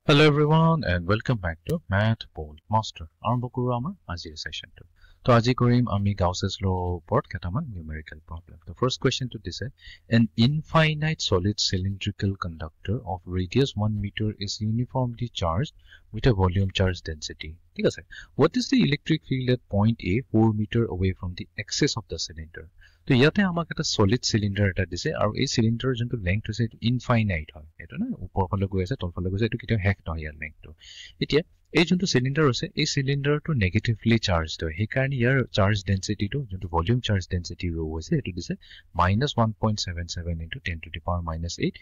Hello everyone and welcome back to Math Bold Master. আৰম্ভ কৰো আমাৰ আজিৰ সেশনটো। তো আজি কৰিম আমি Gauss's law ওপৰত কেইটামান numerical problem. The first question to this an infinite solid cylindrical conductor of radius 1 meter is uniformly charged with a volume charge density. ঠিক আছে? What is the electric field at point A 4 meter away from the axis of the cylinder? তো ইয়াতে আমাক এটা solid cylinder এটা দিছে আৰু এই cylinder যোনটো length হৈছে infinite হয় এটা না ওপৰ ফালে গৈ আছে তল ফালে গৈ আছে এটো কিটা হেক নহয় ইয়াৰ lengthটো এতিয়া এই যোনটো cylinder আছে এই cylinderটো negatively charged হয় সেই কাৰণে ইয়াৰ charge density টো যোনটো volume charge density rho হৈছে এটো দিছে -1.77 into 10 to the power -8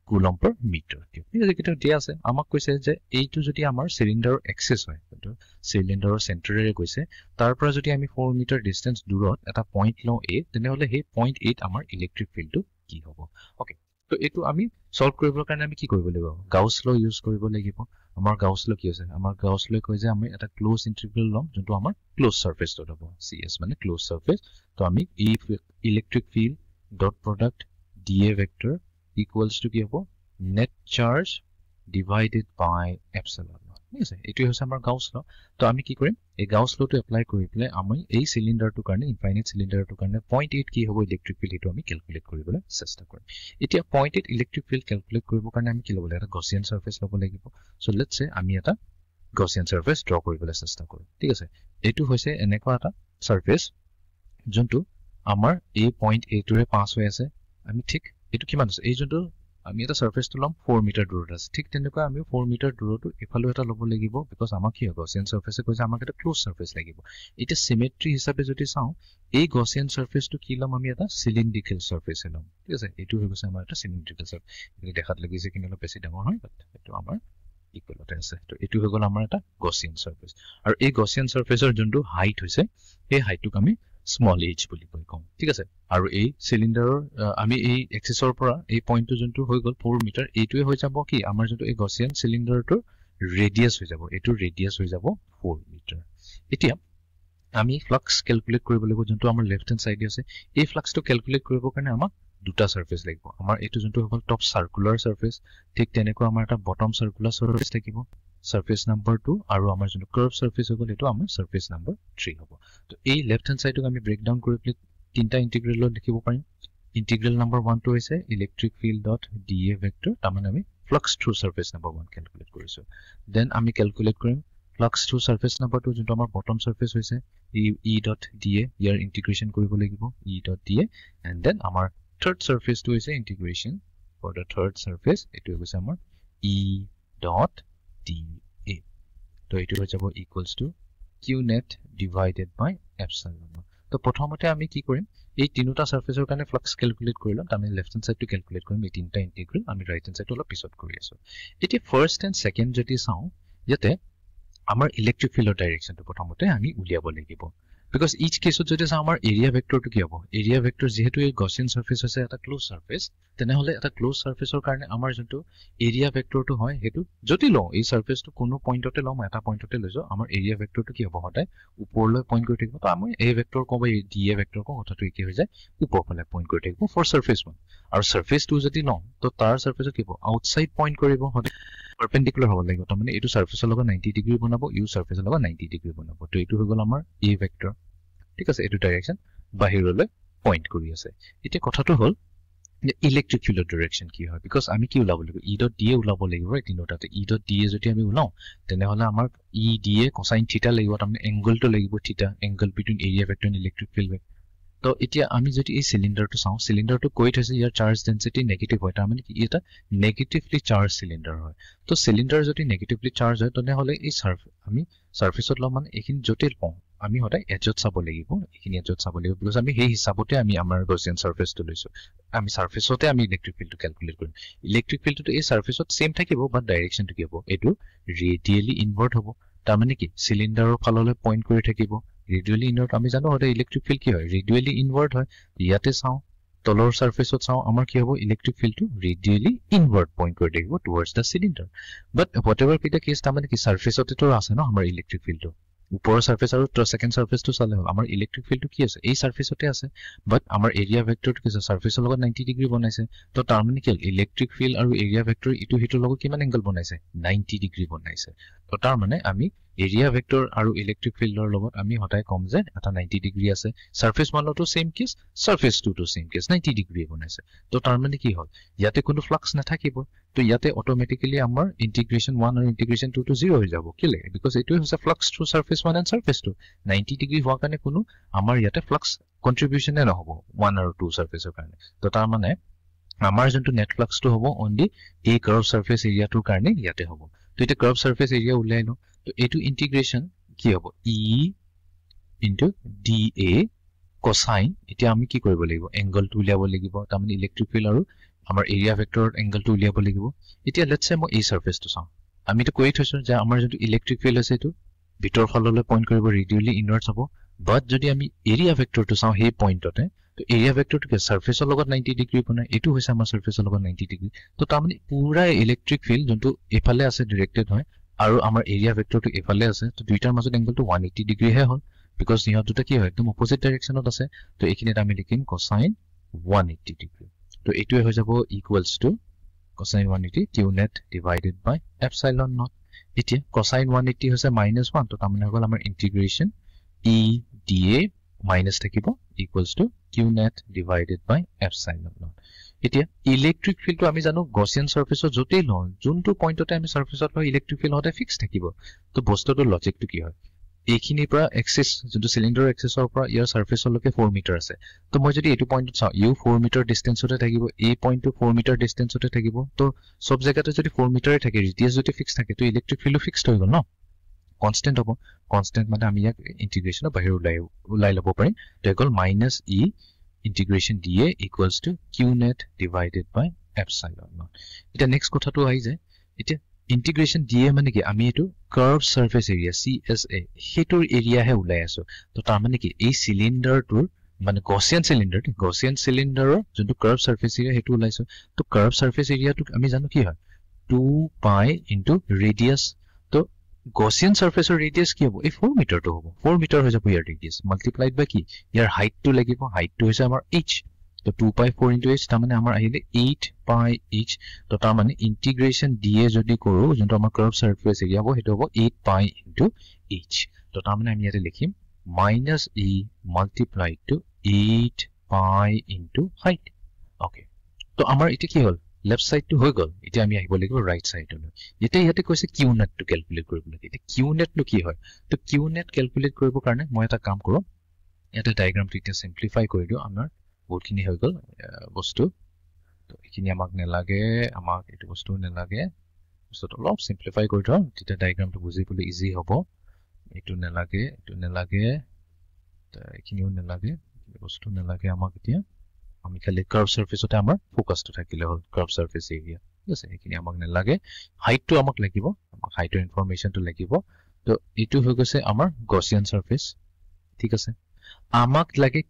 coulomb per meter ঠিক আছে কিটা দিয়া আছে আমাক কৈছে যে এইটো যদি আমাৰ cylinder axis হয় তো cylinder center কৈছে তাৰ পৰা যদি আমি 4 মিটাৰ ডিসটেন্স দূৰত এটা পইণ্ট লও a তেনেহলে সেই পইণ্ট 8 আমাৰ ইলেক্ট্ৰিক ফিল্ডটো কি হ'ব ওকে তো এটো আমি সলভ কৰিবৰ কাৰণে আমি কি কৰিব লাগিব গাউছ ল ইউজ কৰিব লাগিব আমাৰ গাউছ ল কি আছে আমাৰ গাউছ ল কয় যে আমি এটা ক্লোজ ইন্টিগ্ৰেল লম যোনটো আমাৰ ক্লোজ সাৰফেস টো হ'ব cs মানে ক্লোজ সাৰফেস তো আমি এই electric field dot product dA vector equals to কি হ'ব net charge divided by epsilon ঠিক আছে এটো হৈছে আমাৰ গাউছ ল তো আমি কি কৰিম এই গাউছ লটো এপ্লাই কৰি পেলাই আমি এই সিলিন্ডাৰটো কাৰণে ইনফাইনাইট সিলিন্ডাৰটো কাৰণে 0.8 কি হ'ব ইলেক্ট্ৰিক ফিল্ড এটো আমি ক্যালকুলেট কৰিবলৈ চেষ্টা কৰিম এতিয়া 0.8 ইলেক্ট্ৰিক ফিল্ড ক্যালকুলেট কৰিবৰ কাৰণে আমি কি ল'ব লাগিব এটা গসিয়ান সাৰফেস ল'ব লাগিব সো লেটস সে আমি এটা গসিয়ান সাৰফেস ড্ৰ কৰিবলৈ চেষ্টা কৰিম ঠিক আছে এটো হৈছে এনেকুৱা এটা সাৰফেস যোনটো আমাৰ এই পইণ্ট a টোৰে পাস হৈ আছে আমি ঠিক এটো কিমান আছে এই যোনটো আমি এটা সাৰফেস তো লম 4 মিটাৰ দূৰত আছে ঠিক তেনেকুৱা আমি 4 মিটাৰ দূৰটো এফালে এটা ল'ব লাগিব বিকজ আমাক কি হ'ব গসিয়ান সাৰফেসে কৈছে আমাক এটা ক্লোজ সাৰফেস লাগিব এটা সিমেট্ৰি হিচাপে যদি চাও এই গসিয়ান সাৰফেসটো কি লম আমি এটা সিলিন্ড্ৰিকেল সাৰফেস লম ঠিক আছে এটো হৈ গৈছে আমাৰ এটা সিলিন্ড্ৰিকেল সাৰফেস এটো দেখাত লাগিছে কিন্তু অলপ বেছি ডাঙৰ হয় বাট এটো আমাৰ ইকুৱেলতে আছে তো এটো হৈ গ'ল আমাৰ এটা গসিয়ান সাৰফেস আৰু এই গসিয়ান সাৰফেসৰ যোনটো হাইট হৈছে এই হাইটটোক আমি small h বুলি কম ঠিক আছে আৰু এই সিলিন্ডাৰৰ আমি এই এক্সিসৰ পৰা এই পইণ্টটো যোনটো হৈ গ'ল 4 মিটাৰ এইটোৱে হৈ যাব কি আমাৰ যোনটো এই গসিয়ান সিলিন্ডাৰটোৰ ৰেডিয়াস হৈ যাব এটো ৰেডিয়াস হৈ যাব 4 মিটাৰ এতিয়া আমি ফ্লাক্স ক্যালকুলেট কৰিব লাগিব যোনটো আমাৰ লেফট হ্যান্ড সাইডে আছে এই ফ্লাক্সটো ক্যালকুলেট কৰিবৰ কাৰণে আমাক দুটা সাৰফেস লাগিব আমাৰ এটো যোনটো হ'ল টপ সাৰ্কুলাৰ সাৰফেস ঠিক তেনেকুৱা আমাৰ এটা বটম সাৰ্কুলাৰ সাৰফেস থাকিব surface number 2 আৰু আমাৰ যোনটো curve surface হ'ব এটো আমাৰ surface number 3 হ'ব তো এই লেফট হ্যান্ড সাইডক আমি ব্ৰেক ডাউন কৰি পেলাই তিনটা ইন্টিগ্ৰেলত লিখিব পাৰিম ইন্টিগ্ৰেল নম্বৰ 1 টো হৈছে electric field dot dA vector তাৰমানে আমি flux through surface number 1 calculate কৰিছো দেন আমি ক্যালকুলেট কৰিম ফ্লাক্স থ্ৰু সাৰফেস নম্বৰ 2 যোনটো আমাৰ বটম সাৰফেস হৈছে e ডট dA ইয়াৰ ইন্টিগ্ৰেশন কৰিব লাগিব e dot dA and then আমাৰ থাৰ্ড সাৰফেস টো হৈছে integration for the third surface এটো হৈছে আমাৰ e ডট dA তো এটো হৈ যাব ইকুৱেলস two q net divided by epsilon তো প্ৰথমতে আমি কি কৰিম এই তিনিটা সাৰফেসৰ কাৰণে ফ্লাক্স ক্যালকুলেট কৰিলাম আমি লেফট হ্যান্ড সাইডটো ক্যালকুলেট কৰিম এই তিনিটা ইন্টিগ্ৰেল আমি ৰাইট হ্যান্ড সাইডটো অলপ পিছত কৰি আছো এতিয়া ফাৰ্স্ট এন্ড সেকেন্ড যদি চাও ইয়াতে আমাৰ ইলেক্ট্ৰিক ফিল্ডৰ ডাইৰেকশনটো প্ৰথমতে আমি উলিয়াব লাগিব because each case যদি আমাৰ এৰিয়া ভেক্টৰটো কি হ'ব এৰিয়া ভেক্টৰ যেহেতু এই গসিয়ান সাৰফেস আছে এটা ক্লোজ সাৰফেস তেনেহলে এটা ক্লোজ সাৰফেসৰ কাৰণে আমাৰ যোনটো এৰিয়া ভেক্টৰটো হয় হেতু যদি লও এই সাৰফেসটো কোনো পইণ্টতে লম এটা পইণ্টতে লৈছো আমাৰ এৰিয়া ভেক্টৰটো কি হ'ব হঠাই ওপৰলৈ পইণ্ট কৰি থাকিব তো আমি এই ভেক্টৰ কম বা dA ভেক্টৰ কম কথাটো কি হৈ যায় ওপৰফালে পইণ্ট কৰি থাকিব ফৰ সাৰফেস 1 আৰু সাৰফেস 2 যদি লম তো তাৰ সাৰফেসত কি হ'ব আউটসাইড পইণ্ট কৰিব হঠাই perpendicular হ'ব লাগিব তাৰমানে এটো সাৰফেসৰ লগত 90 ডিগ্ৰী বনাব ইউ সাৰফেসৰ লগত 90 ডিগ্ৰী বনাব তো এটো হৈ গ'ল আমাৰ a ভেক্টৰ ঠিক আছে এটো ডাইৰেকশন বাহিৰলৈ পইণ্ট কৰি আছে এতিয়া কথাটো হ'ল যে ইলেক্ট্ৰিক ফিল্ডৰ ডাইৰেকশন কি হয় বিকজ আমি কি উলাব লাগিব e ডট dA উলাব লাগিব এই তিনটাতে e ডট dA যদি আমি উলাও তেনেহলে আমাৰ e dA কোসাইন থিটা লাগিব তাৰমানে এংগলটো লাগিব থিটা angle between area vector and electric field তো এতিয়া আমি যদি এই সিলিন্ডাৰটো চাও সিলিন্ডাৰটো কৈত হৈছে ইয়াৰ চাৰ্জ ডেন্সিটি নেগেটিভ হয় তাৰমানে কি এটা নেগেটিভলি চাৰ্জ সিলিন্ডাৰ হয় তো সিলিন্ডাৰ যদি নেগেটিভলি চাৰ্জ হয় তেনেহলে এই আমি সাৰফেসত লম মানে এখিনি জটিল পাও আমি হঠাই এজত চাব লাগিব এখিনি এজত চাব লাগিব বিকজ আমি সেই হিচাপতে আমি আমাৰ গসিয়ান সাৰফেসটো লৈছো আমি সাৰফেসতে আমি ইলেক্ট্ৰিক ফিল্ডটো ক্যালকুলেট কৰিম ইলেক্ট্ৰিক ফিল্ডটো এই সাৰফেসত সেম থাকিব বাট ডাইৰেকশনটো কি হ'ব এটো ৰেডিয়ালি ইনভাৰ্ট হ'ব তাৰমানে কি সিলিন্ডাৰৰ ফাললৈ পইণ্ট কৰি থাকিব ৰেডিয়ালি ইনভাৰ্ট আমি জানো হঠাই ইলেক্ট্ৰিক ফিল্ড কি হয় ৰেডিয়ালি ইনভাৰ্ট হয় ইয়াতে চাও তলৰ সাৰফেসত চাও আমাৰ কি হ'ব ইলেক্ট্ৰিক ফিল্ডটো ৰেডিয়ালি ইনভাৰ্ট পইণ্ট কৰি থাকিব টুৱাৰ্ডছ দা সিলিন্ডাৰ বাট হোৱাটএভাৰ কিটা কেছ তাৰমানে কি সাৰফেসতে তো আছে ন আমাৰ ইলেক্ট্ৰিক ফিল্ডটো ওপৰৰ সাৰফেস আৰু সেকেন্ড সাৰফেসটো চালে হ'ল আমাৰ ইলেক্ট্ৰিক ফিল্ডটো কি আছে এই সাৰফেসতে আছে বাট আমাৰ এৰিয়া ভেক্টৰটো কি আছে সাৰফেসৰ লগত 90 ডিগ্ৰী বনাইছে তো তাৰ মানে কি ইলেক্ট্ৰিক ফিল্ড আৰু এৰিয়া ভেক্টৰ ইটো হিটোৰ লগত কিমান এংগল বনাইছে 90 ডিগ্ৰী বনাইছে তো তাৰ মানে আমি এৰিয়া ভেক্টৰ আৰু ইলেক্ট্ৰিক ফিল্ডৰ লগত আমি হঠাই কম যে এটা 90 ডিগ্ৰী আছে সাৰফেস মানতো সেম কেস সাৰফেস টুটো সেম কেস 90 ডিগ্ৰী বনাইছে তো তাৰ মানে কি হ'ল ইয়াতে কোনো ফ্লাক্স নাথাকিব তো ইয়াতে অটোমেটিক্যালি আমাৰ ইন্টিগ্ৰেশন 1 আৰু ইন্টিগ্ৰেশন 2 টো 0 হৈ যাব কিলে বিকজ এটোই হৈছে flux through surface 1 and surface 2 90 degree হোৱা কাৰণে কোনো আমাৰ ইয়াতে ফ্লাক্স কন্ট্ৰিবিউশনে নহব 1 আৰু 2 সাৰফেসৰ কাৰণে তো তাৰ মানে আমাৰ যোনটো নেট ফ্লাক্সটো হ'ব অনলি এই কাৰ্ভ সাৰফেস এৰিয়াটোৰ কাৰণে ইয়াতে হ'ব তো এটা কাৰ্ভ সাৰফেস এৰিয়া উলাই নো তো এটো ইন্টিগ্ৰেশন কি হ'ব e ইনটু dA কোসাইন এতিয়া আমি কি কৰিব লাগিব এংগলটো উলিয়াব লাগিব তাৰ মানে ইলেক্ট্ৰিক ফিল্ড আৰু আমাৰ এৰিয়া ভেক্টৰৰ এংগলটো উলিয়াব লাগিব এতিয়া লেটস সে মই এই সাৰফেসটো চাও আমি তো কৈ থৈছো যে আমাৰ যোনটো ইলেক্ট্ৰিক ফিল্ড আছে এটো ভিতৰ ফাললৈ পইণ্ট কৰিব ৰেডিয়ালি ইনৱাৰ্ডছ হ'ব বাট যদি আমি এৰিয়া ভেক্টৰটো চাও সেই পইণ্টতে তো এৰিয়া ভেক্টৰটো কি সাৰফেসৰ লগত 90 ডিগ্ৰী বনাই এটো হৈছে আমাৰ সাৰফেসৰ লগত 90 ডিগ্ৰী তো তাৰ মানে পুৰা ইলেক্ট্ৰিক ফিল্ড যোনটো এফালে আছে ডাইৰেক্টেড হয় আৰু আমাৰ এৰিয়া ভেক্টৰটো এফালে আছে তো দুইটাৰ মাজত এংগলটো 180 ডিগ্ৰী হে হ'ল বিকজ ইহত দুটা কি হয় একদম অপোজিট ডাইৰেকশনত আছে তো এইখিনিত আমি লিখিম কোসাইন 180 ডিগ্ৰী তো এইটোৱে হৈ যাব equals to cosine 180 q net divided by epsilon naught এতিয়া কোসাইন 180 হৈছে -1 তো তাৰমানে হ'ল আমাৰ ইন্টিগ্ৰেশন e dA মাইনাস থাকিব equals to q net divided by epsilon naught এতিয়া ইলেক্ট্ৰিক ফিল্ডটো আমি জানো গসিয়ান সাৰফেসৰ জতেই লওঁ যোনটো পইণ্টতে আমি সাৰফেসত লৈ ইলেক্ট্ৰিক ফিল্ড হতে ফিক্স থাকিব তো বস্তুটোৰ লজিকটো কি হয় এইখিনিৰ পৰা এক্সিস যোনটো সিলিন্ডাৰ এক্সিসৰ পৰা ইয়াৰ সাৰফেসলৈকে 4 মিটাৰ আছে তো মই যদি এটো পইণ্টত চাও ইউ 4 মিটাৰ ডিসটেন্সতে থাকিব এই পইণ্টটো 4 মিটাৰ ডিসটেন্সতে থাকিব তো সব জায়গাতে যদি 4 মিটাৰে থাকে ৰেডিয়াস যদি ফিক্স থাকে তো ইলেক্ট্ৰিক ফিল্ডটো ফিক্সড হৈ গল ন কনস্ট্যান্ট হ'ব কনস্ট্যান্ট মানে আমি ইয়াক ইন্টিগ্ৰেশনৰ বাহিৰ উলাই ল'ব পাৰিম তো গল -e integration dA equals to q net divided by epsilon naught এটা নেক্সট কথাটো আহি যায় এটা integration dA মানে কি আমি এটো curve surface area CSA হেটোৰ এৰিয়া হে উলাই আছো তো তাৰ মানে কি এই সিলিন্ডাৰটোৰ মানে গসিয়ান সিলিন্ডাৰৰ যোনটো curve surface area হেটো উলাইছো তো curve surface area টো আমি জানো কি হয় 2 pi into radius তো গসিয়ান সাৰফেসৰ ৰেডিয়াস কি হ'ব এই 4 মিটাৰ টো হ'ব 4 মিটাৰ হৈ যাব ইয়াৰ ৰেডিয়াস মাল্টিপ্লাইড বাই কি ইয়াৰ হাইটটো লাগিব হাইটটো হৈছে আমাৰ h তো 2 pi 4 into h তাৰ মানে আমাৰ আহিলে 8 pi h তো তাৰ মানে ইন্টিগ্ৰেশন dA যদি কৰো যোনটো আমাৰ কাৰ্ভ সাৰফেস এৰিয়া হ'ব হেটো হ'ব 8 pi into h তো তাৰ মানে আমি ইয়াতে লিখিম -e multiplied to 8 pi into height okay তো আমাৰ এটা কি হ'ল লেফট সাইড টু হৈ গল এতিয়া আমি আহিব লাগিব ৰাইট সাইডলৈ ইয়াতে কৈছে q net টু ক্যালকুলেট কৰিবলৈ এতিয়া q net নো কি হয় তো q net ক্যালকুলেট কৰিব কাৰণে মই এটা কাম কৰো ইয়াতে ডায়াগ্ৰামটো এতিয়া সিম্পলিফাই কৰি দিও আমাৰ বহুতখিনি হৈ গল বস্তু তো এখিনি আমাক নেলাগে আমাক এটো বস্তু নেলাগে বস্তুটো অলপ সিম্পলিফাই কৰি দিও তেতিয়া ডায়াগ্ৰামটো বুজিবলৈ ইজি হ'ব এটো নেলাগে তো এখিনিও নেলাগে বস্তু নেলাগে আমাক এতিয়া আমি খালি কার্ভ সারফেসতে আমাৰ ফোকাসটো থাকিলে হ'ল কাৰ্ভ সাৰফেস এৰিয়া ঠিক আছে এখিনি আমাক নেলাগে হাইটটো আমাক লাগিব আমাক হাইটৰ ইনফৰমেশনটো লাগিব তো এটো হৈ গৈছে আমাৰ গসিয়ান সাৰফেস ঠিক আছে আমাক লাগে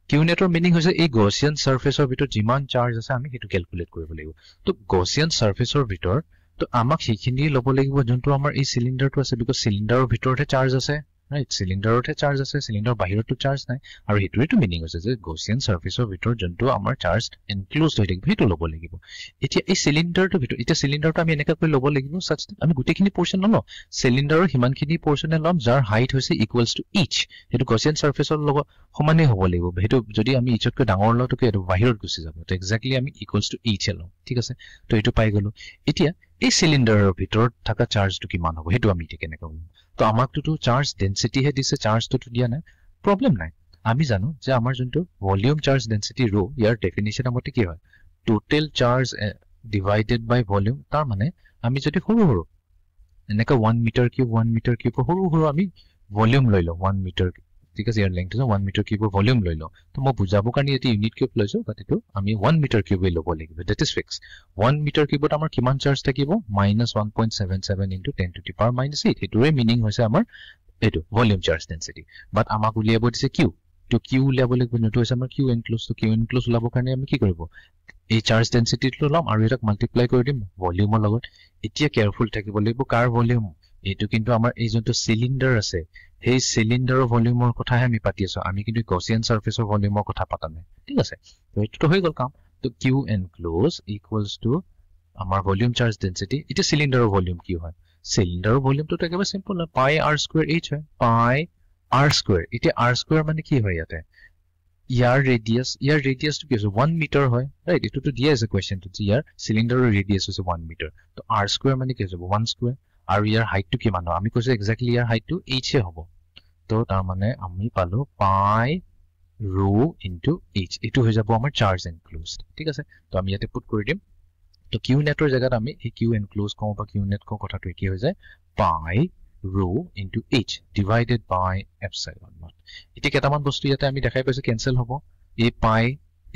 কিউ নেটৰ মিনিং হৈছে এই গসিয়ান সাৰফেসৰ ভিতৰত যিমান চাৰ্জ আছে আমি হেতু ক্যালকুলেট কৰিব লাগিব তো গসিয়ান সাৰফেসৰ ভিতৰত তো আমাক সেইখিনি ল'ব লাগিব যোনটো আমাৰ এই সিলিন্ডাৰটো আছে বিকজ সিলিন্ডাৰৰ ভিতৰতে চাৰ্জ আছে right সিলিন্ডাৰতে চাৰ্জ আছে সিলিন্ডাৰ বাহিৰতো চাৰ্জ নাই আৰু হেতুইটো মিনিং হৈছে যে গসিয়ান সাৰফেসৰ ভিতৰত যোনটো আমাৰ চাৰ্জ এনক্লোজ হৈ থাকিব হেতু ল'ব লাগিব এতিয়া এই সিলিন্ডাৰটো ভিতৰত এটা সিলিন্ডাৰটো আমি এনেকা কৰি ল'ব লাগিব সাচ আমি গুটেখিনি পোৰশন নলও সিলিন্ডাৰৰ হিমানখিনি পোৰশনে লম যাৰ হাইট হৈছে ইকুৱেলছ টু ইচ হেতু গসিয়ান সাৰফেসৰ লগত সমানে হ'ব লাগিব হেতু যদি আমি ইচতকৈ ডাঙৰ লওঁটো কি বাহিৰত গুচি যাব তো এক্স্যাক্টলি আমি ইকুৱেলছ টু ইচ লম ঠিক আছে তো এটো পাই গলো এতিয়া এই সিলিন্ডাৰৰ ভিতৰত থকা চাৰ্জটো কিমান হ'ব হেতু আমি ঠিক কেনেকৈ কৰিম তো আমাকটো চাৰ্জ ডেন্সিটি হে দিছে চাৰ্জটো দিয়া নাই প্ৰবলেম নাই আমি জানো যে আমাৰ যোনটো ভলিউম চাৰ্জ ডেন্সিটি ৰো ইয়াৰ ডেফিনিশন আমতে কি হয় total charge divided by volume তাৰ মানে আমি যদি সৰু এনেকা 1 মিটাৰ কিউব সৰু আমি ভলিউম লৈ লওঁ 1 মিটাৰ ঠিক আছে ইয়াৰ লেংথ আছে 1 মিটাৰ কিউবৰ ভলিউম লৈ লওঁ তো মই বুজাবৰ কাৰণে এটি ইউনিট কিউব লৈছো বাট এটো আমি 1 মিটাৰ কিউবে ল'ব লাগিব দ্যাট ইজ ফিক্স 1 মিটাৰ কিউবত আমাৰ কিমান চাৰ্জ থাকিব -1.77 into 10 to the power -8 হেতুৰে meaning হৈছে আমাৰ এটো ভলিউম চাৰ্জ ডেন্সিটি বাট আমাক উলিয়াব দিছে কিউ তো কিউ উলিয়াব লাগিব নটো হৈছে আমাৰ কিউ এনক্লোজ তো কিউ এনক্লোজ উলাবৰ কাৰণে আমি কি কৰিব এই চাৰ্জ ডেন্সিটিটো লম আৰু এটাক মাল্টিপ্লাই কৰি দিম ভলিউমৰ লগত এতিয়া কেয়াৰফুল থাকিব লাগিব কাৰ ভলিউম এইটো কিন্তু আমাৰ এই যোনটো সিলিন্ডাৰ আছে সেই সিলিন্ডাৰৰ ভলিউমৰ কথাহে আমি পাতি আছো আমি কিন্তু গসিয়ান সাৰফেসৰ ভলিউমৰ কথা পাতা নাই ঠিক আছে তো এইটো হৈ গল কাম তো q enclosed equals to আমাৰ ভলিউম চাৰ্জ ডেন্সিটি এটা সিলিন্ডাৰৰ ভলিউম কি হয় সিলিন্ডাৰৰ ভলিউমটো তো একেবাৰে সিম্পল হয় পাই r স্কয়াৰ h হয় পাই r স্কয়াৰ এটা r স্কয়াৰ মানে কি হয় ইয়াতে ইয়াৰ ৰেডিয়াস to কি আছে 1 মিটাৰ হয় ৰাইট এটো তো দিয়া আছে কোৱেশ্চনটো যে ইয়াৰ সিলিন্ডাৰৰ ৰেডিয়াস হৈছে 1 মিটাৰ তো r স্কয়াৰ মানে কি হ'ব 1 স্কয়াৰ আৰু ইয়াৰ হাইটটো কিমান হয় আমি কৈছো এক্স্যাক্টলি ইয়াৰ হাইটটো h এ হ'ব তো তাৰ মানে আমি পালো পাই rho into h এটো হৈ যাব আমাৰ চাৰ্জ এনক্লোজড ঠিক আছে তো আমি ইয়াতে পুট কৰি দিম তো q নেটৰ জায়গাত আমি এই q এনক্লোজ কওঁ বা q নেট কওঁ কথাটো কি হৈ যায় পাই rho into h divided by epsilon naught এটি কেটামান বস্তু ইয়াতে আমি দেখাই পাইছো ক্যান্সেল হ'ব এই পাই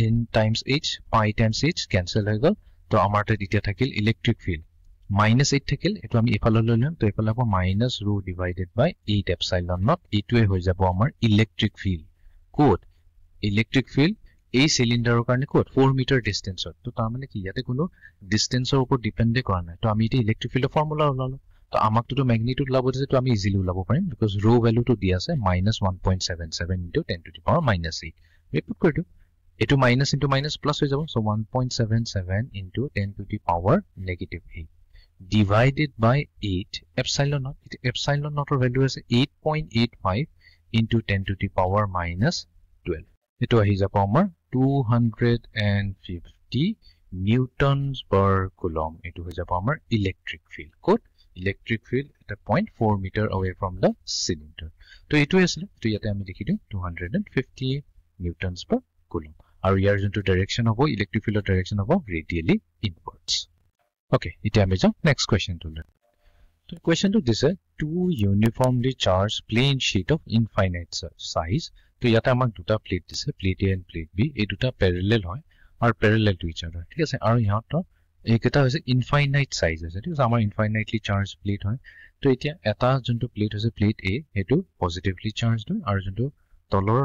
in times h pi times h cancel হৈ গল তো আমাৰ তাত এতিয়া থাকিল ইলেক্ট্ৰিক ফিল্ড -8 থাকিল এটো আমি এফালে লৈ লম তো এফালে হ'ব -rho divided by 8 epsilon naught এটোৱে হৈ যাব আমাৰ electric field code electric field এই সিলিন্ডাৰৰ কাৰণে কোড 4 মিটাৰ ডিসটেন্সত তো তাৰ মানে কি ইয়াতে কোনো ডিসটেন্সৰ ওপৰত ডিপেন্ড কৰা নাই তো আমি এটা ইলেক্ট্ৰিক ফিল্ডৰ ফৰ্মুলা ওলালো তো আমাক তো ম্যাগনিটিউড লাভ দিছে তো আমি ইজিলি ওলাব পাৰিম বিকজ rho ভ্যালু তো দিয়া আছে -1.77 into 10 to the power -8 আমি পুট কৰি দিও এটো মাইনাস ইনটু মাইনাস প্লাস হৈ যাব so 1.77 into 10 to the power -8 divided by 8 epsilon naught epsilon naught or value is 8.85 into 10 to the power -12 ito ahi jabo amar 250 newtons per coulomb ito hoy jabo amar electric field code electric field at a point 4 meter away from the cylinder to ito asle to yate ami likhi diu 250 newtons per coulomb aru yar jonto direction hobo electric field direction hobo radially inwards okay ite ami jao next question to learn so question to this two uniformly charged plain sheet of infinite size to yate amak duta plate dise plate A and plate B ei duta parallel hoy or parallel to each other thik ase aru yaha eketa hoise infinite size ase thik ase amar infinitely charged plate hoy to etia eta jonto plate hoise plate A etu positively charged hoy aru jonto tolor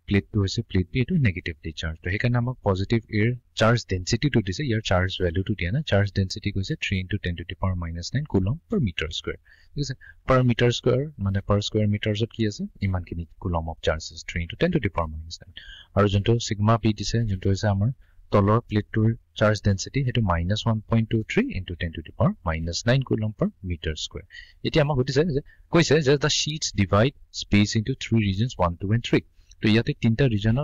plate to hoise plate B etu negatively charged to hekane amak positive air charge density to dise your charge value to dia na charge density goise 3 into 10 to the power -9 coulomb per meter square thik ase per meter square mane per square meters of ki ase iman kini coulomb of charge is 3 into 10 to the power -9 aru jonto sigma p dise jonto hoise amar tolor plate to charge density hetu -1.23 into 10 to the power -9 coulomb per meter square eti amak hotise je koise je the sheets divide space into three regions 1 2 and 3 to yate tinta region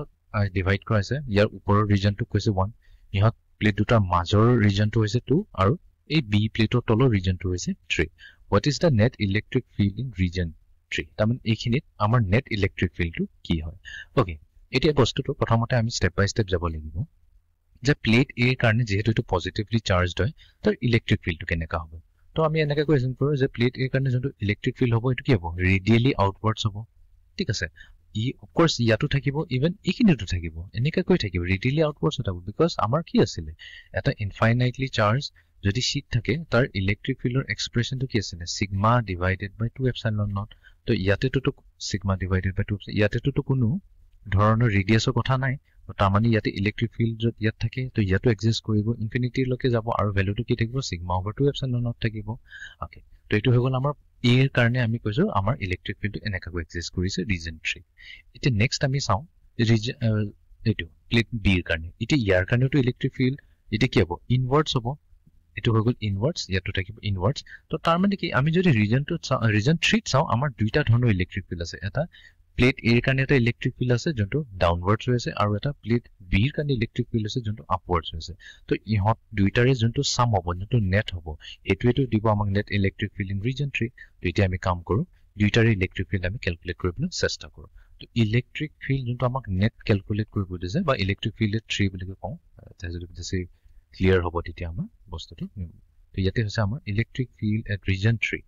divide kora ase yar upor region to koise 1 ihot plate duta major region to hoise 2 aru ei b plate tolor region to hoise 3 what is the net electric field in region 3 tamen ekhinit amar net electric field to ki hoy okay etia bostu to prothomote ami step by step jabo lagibo je plate A karone jehetu etu positively charged hoy tar electric field to keneka hobo to ami enaka question koro je plate A karone jonto electric field hobo etu ki hobo radially outwards hobo ঠিক আছে ই of course ইয়াটো থাকিব even এখিনিটো থাকিব এনেকা কই থাকিব radially outwards হতাব because আমাৰ কি আছিল এটা infinitely charged যদি শীট থাকে তাৰ ইলেক্ট্ৰিক ফিল্ডৰ এক্সপ্ৰেছনটো কি আছিল sigma divided by 2 epsilon naught তো ইয়াতেটো sigma divided by 2 ইয়াতেটো কোনো ধৰণৰ ৰেডিয়াছৰ কথা নাই তো তামানি ইয়াতে ইলেক্ট্ৰিক ফিল্ড যত ইয়াত থাকে তো ইয়াটো এক্সিষ্ট কৰিব ইনফিনিটি লকে যাব আৰু ভ্যালুটো কি থাকিব sigma over 2 epsilon naught থাকিব ওকে তো এটো হৈ গল আমাৰ A এৰ কাৰণে আমি কইছো আমাৰ ইলেক্ট্ৰিক ফিল্ড এনেকা কো এক্সিস্ট কৰিছে রিজন 3 এতে নেক্সট আমি চাও রিজন এটো প্লেট B এর কারণে এতে ইয়ার কারণে তো ইলেক্ট্রিক ফিল্ড এতে কি হবে ইনভার্স হবে এটো হৈ গল ইনভার্স ইয়াটো থাকিব ইনভার্স তো তার মানে কি আমি যদি রিজন 3 চাও আমার দুইটা ধৰণৰ ইলেক্ট্ৰিক ফিল্ড আছে এটা প্লেট A এৰ কাৰণে এটা ইলেক্ট্ৰিক ফিল্ড আছে যোনটো ডাউনৱাৰ্ডছ হৈছে আৰু এটা প্লেট B এৰ কাৰণে ইলেক্ট্ৰিক ফিল্ড আছে যোনটো আপৱাৰ্ডছ হৈছে তো ইহত দুইটাৰে যোনটো সাম হ'ব যোনটো নেট হ'ব এটোটো দিব আমাক net electric field in reason 3 তো এতিয়া আমি কাম কৰো দুইটাৰে ইলেক্ট্ৰিক ফিল্ড আমি ক্যালকুলেট কৰিবলৈ চেষ্টা কৰো তো ইলেক্ট্ৰিক ফিল্ড যোনটো আমাক নেট ক্যালকুলেট কৰিব দিছে বা ইলেক্ট্ৰিক ফিল্ড 3 বুলি কওঁ যদি বেছি ক্লিয়াৰ হ'ব তেতিয়া আমাৰ বস্তুটো তো ইয়াতে হৈছে আমাৰ ইলেক্ট্রিক ফিল্ড এট রিজন 3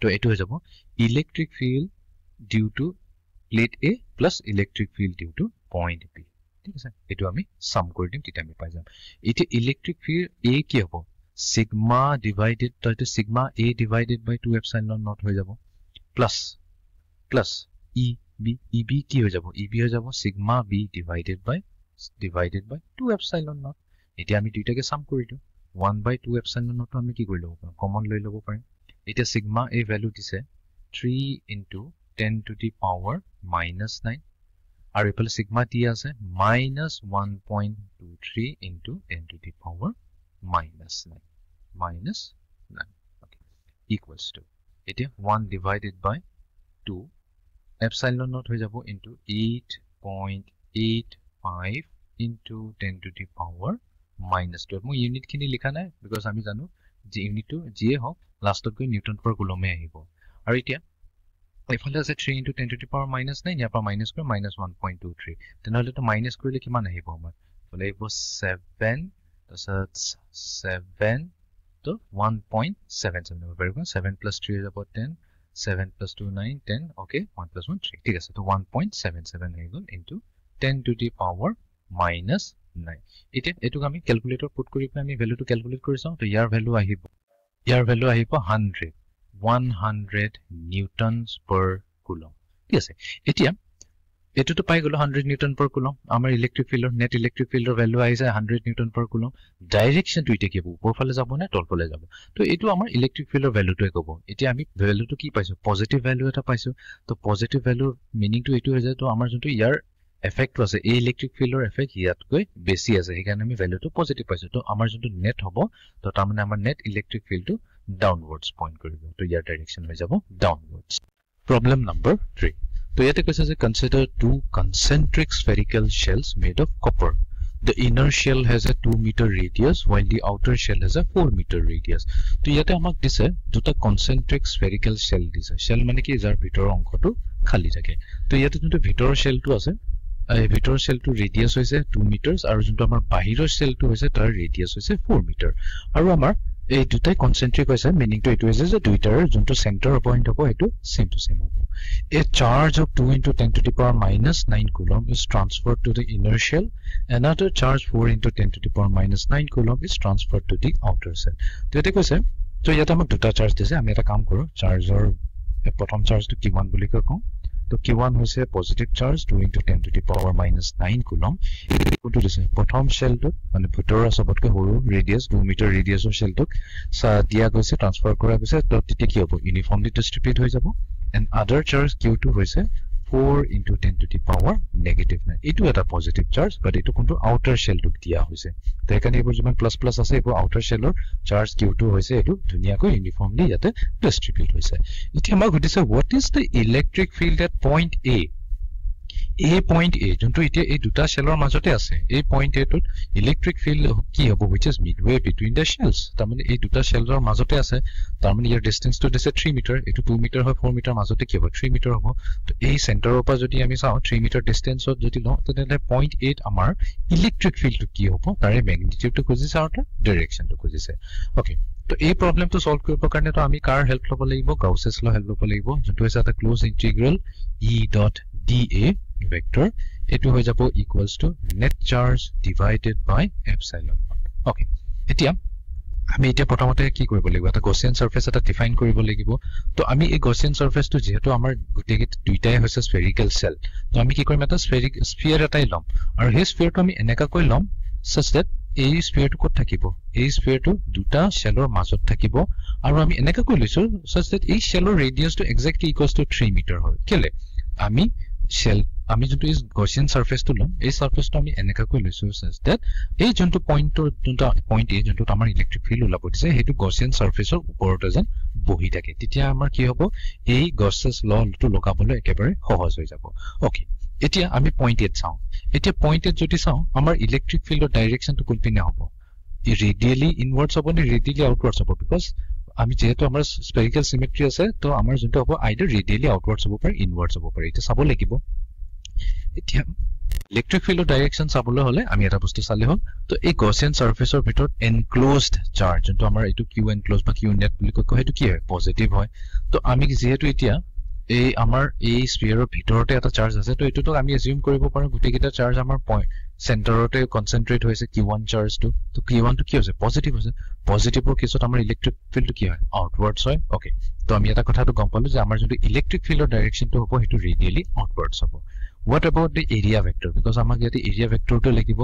তো এটো হৈ যাব electric field due to plate A plus electric field due to point B ঠিক আছে এটো আমি সাম কৰি দিম তেতিয়া আমি পাই যাম এতে ইলেক্ট্রিক ফিল্ড A কি হ'ব sigma divided তো sigma A divided by 2 epsilon naught হৈ যাব plus EB কি হৈ যাব EB হৈ যাব sigma B divided by 2 epsilon naught এতিয়া আমি দুইটাকে সাম কৰি দিও 1 by 2 epsilon naught আমি কি কৰি লব কমন লৈ লব পাৰিম এতিয়া sigma a value দিছে 3 into 10 to the power minus 9 আৰু এফালে sigma t আছে minus 1.23 into 10 to the power minus 9 okay equals to এতিয়া 1 divided by 2 epsilon naught হৈ যাব into 8.85 into 10 to the power minus 12 মই ইউনিট খিনি লিখা নাই because আমি জানো যে ইউনিট টু জি এ হক লাষ্টত গৈ নিউটন per coulomb এ আহিব আৰু এতিয়া এফালে আছে 3 into 10 to the power minus 9 ইয়াৰ পৰা মাইনাস কৰি minus 1.23 তেনেহলে তো মাইনাস কৰিলে কিমান আহিব আমাৰ বলে এইব 7 তাৰছত 7 তো 1.77 হ'ব পাৰিব 7 plus 3 is about 10 7 plus 2 9 10 okay 1 plus 1 3 ঠিক আছে তো 1.77 হৈ গল into 10 to the power minus 9 এতিয়া এটুক আমি ক্যালকুলেটৰ পুট কৰি আমি ভ্যালুটো ক্যালকুলেট কৰি চাও তো ইয়াৰ ভ্যালু আহিব 100 newtons per coulomb ঠিক আছে এতিয়া এটো তো পাই গলো 100 newton per coulomb আমাৰ ইলেক্ট্ৰিক ফিল্ডৰ নেট ইলেক্ট্ৰিক ফিল্ডৰ ভ্যালু আইছে 100 newton per coulomb direction two ইতে কি হ'ব ওপৰ ফালে যাব না তল ফালে যাব তো এটো আমাৰ ইলেক্ট্ৰিক ফিল্ডৰ ভ্যালুটোৱে ক'ব এতিয়া আমি ভ্যালুটো কি পাইছো পজিটিভ ভ্যালু এটা পাইছো তো পজিটিভ ভ্যালুৰ মিনিং টু এটো হৈ যায় তো আমাৰ যোনটো ইয়াৰ এফেক্ট আছে এই ইলেক্ট্ৰিক ফিল্ডৰ এফেক্ট ইয়াতকৈ বেছি আছে সেইকাৰণে আমি ভ্যালুটো পজিটিভ পাইছো তো আমাৰ যোনটো নেট হ'ব তো তাৰ মানে আমাৰ নেট ইলেক্ট্ৰিক ফিল্ডটো ডাউনৱাৰ্ডছ পইণ্ট কৰিব তো ইয়াৰ ডাইৰেকশন হৈ যাব ডাউনৱাৰ্ডছ প্ৰবলেম নম্বৰ 3 তো ইয়াতে কৈছে যে consider two concentric spherical shells made of copper the inner shell has a 2 meter radius while the outer shell has a 4 meter radius তো ইয়াতে আমাক দিছে দুটা concentric spherical shell দিছে shell মানে কি যাৰ ভিতৰৰ অংশটো খালি থাকে তো ইয়াতে যোনটো ভিতৰৰ shellটো আছে এই ভিতৰৰ shellটো radius হৈছে 2 meters আৰু যোনটো আমাৰ বাহিৰৰ shellটো হৈছে তাৰ radius হৈছে 4 meter আৰু আমাৰ এই দুটাই concentric হৈছে meaning to এটো হৈছে যে দুইটাৰ যোনটো center point হ'ব এটো same to same হ'ব a charge of 2 into 10 to the power minus 9 coulomb is transferred to the inner shell another charge 4 into 10 to the power minus 9 coulomb is transferred to the outer shell তো এতে কৈছে তো ইয়াতে আমাক দুটা charge দিছে আমি এটা কাম কৰো চাৰ্জৰ প্ৰথম চাৰ্জটো কিমান বুলি কওঁ তো কিমান হৈছে positive charge 2 into 10 to the power minus 9 coulomb কোনটো দিছে প্ৰথম শেলটো মানে ভিতৰৰ সবতকৈ সৰু ৰেডিয়াস 2 মিটাৰ ৰেডিয়াসৰ শেলটোক দিয়া গৈছে ট্ৰান্সফাৰ কৰা গৈছে তো তেতিয়া কি হ'ব ইউনিফৰ্মলি ডিস্ট্ৰিবিউট হৈ যাব এন্ড আদাৰ চাৰ্জ q2 হৈছে 4 into 10 to the power negative 9 এটো এটা পজিটিভ চাৰ্জ বাট এটো কোনটো আউটাৰ শেলটোক দিয়া হৈছে তো এখানে এবোৰ যিমান প্লাস প্লাস আছে এবোৰ আউটাৰ শেলৰ চাৰ্জ q2 হৈছে এটো ধুনিয়াকৈ ইউনিফৰ্মলি ইয়াতে ডিস্ট্ৰিবিউট হৈছে এতিয়া আমাক সুধিছে what is the electric field at point a point a যোনটো এতিয়া এই দুটা শেলৰ মাজতে আছে এই point a টোত ইলেক্ট্ৰিক ফিল্ড কি হ'ব which is midway between the shells তাৰ মানে এই দুটা শেলৰ মাজতে আছে তাৰ মানে ইয়াৰ ডিসটেন্স টো দিছে 3 মিটাৰ এটো 2 মিটাৰ হয় 4 মিটাৰ মাজতে কি হ'ব 3 মিটাৰ হ'ব তো এই সেন্টাৰৰ পৰা যদি আমি চাও 3 মিটাৰ ডিসটেন্সত যদি লওঁ তেনে point 8 আমাৰ ইলেক্ট্ৰিক ফিল্ডটো কি হ'ব তাৰে ম্যাগনিটিউডটো খুজিছে আৰু তাৰ ডাইৰেকশনটো খুজিছে ওকে তো এই প্ৰবলেমটো সলভ কৰিবৰ কাৰণে তো আমি কাৰ হেল্প ল'ব লাগিব গাউসেছ ল হেল্প ল'ব লাগিব যোনটো হৈছে এটা ক্লোজ ইন্টিগ্ৰেল E.dA vector এটো হৈ যাব equals to net charge divided by epsilon naught okay এতিয়া আমি এতিয়া প্ৰথমতে কি কৰিব লাগিব এটা গaussian surface এটা ডিফাইন কৰিব লাগিব তো আমি এই gaussian surface টো যেহেতু আমাৰ গুটেই দুইটাই হৈছে spherical shell তো আমি কি কৰিম এটা sphere এটাই লম আৰু সেই sphere টো আমি এনেকা কৈ লম such that এই sphere টো কত থাকিব এই sphere টো দুটা শেলৰ মাজত থাকিব আৰু আমি এনেকা কৈ লৈছো such that এই শেলৰ radius টো exactly equals to 3 meter হয় কেলে আমি shell আমি যোনটো ইজ গaussian surface টো লম এই surface টো আমি এনেকা কৈ লৈছো such that এই যোনটো পইণ্ট এ যোনটো আমাৰ ইলেক্ট্ৰিক ফিল্ড ওলাব দিছে হেতু gaussian surface ৰ ওপৰতে যেন বহি থাকে তেতিয়া আমাৰ কি হ'ব এই Gauss's law টো লগাবলৈ একেবাৰে সহজ হৈ যাব ওকে এতিয়া আমি পইণ্ট এ চাও এতিয়া পইণ্ট এ যদি চাও আমাৰ ইলেক্ট্ৰিক ফিল্ডৰ ডাইৰেকশনটো কোনপিনে হ'ব ই ৰেডিয়ালি ইনৱাৰ্ডছ হ'ব নে ৰেডিয়ালি আউটৱাৰ্ডছ হ'ব বিকজ আমি যেহেতু আমাৰ স্ফেৰিকেল সিমেট্ৰি আছে তো আমাৰ যোনটো হ'ব আইদাৰ ৰেডিয়ালি আউটৱাৰ্ডছ হ'ব পাৰে ইনৱাৰ্ডছ হ'ব পাৰে এটা চাব লাগিব এতিয়া ইলেক্ট্ৰিক ফিল্ডৰ ডাইৰেকশন চাবলৈ হলে আমি এটা বস্তু চালে হ'ল তো এই গaussian সাৰফেসৰ ভিতৰত এনক্লোজড চাৰ্জ যোনটো আমাৰ এটো কিউ এনক্লোজ বা কিউ নেট বুলি কয় হেতু কি হয় পজিটিভ হয় তো আমি যেহেতু এতিয়া এই আমাৰ এই স্ফিয়াৰৰ ভিতৰতে এটা চাৰ্জ আছে তো এটোটো আমি এজিউম কৰিব পাৰো গুটেকিটা চাৰ্জ আমাৰ পইণ্ট সেন্টাৰতে কনসেন্ট্ৰেট হৈছে q1 চাৰ্জটো তো q1 টো কি হৈছে পজিটিভ হৈছে পজিটিভৰ কেছত আমাৰ ইলেক্ট্ৰিক ফিল্ডটো কি হয় আউটৱাৰ্ডছ হয় ওকে তো আমি এটা কথাটো গম পালো যে আমাৰ যদি ইলেক্ট্ৰিক ফিল্ডৰ ডাইৰেকশনটো হ'ব হেতু ৰেডিয়ালি আউটৱাৰ্ডছ হ'ব what about the area vector? Because আমাক ইয়াতে area vector to লাগিব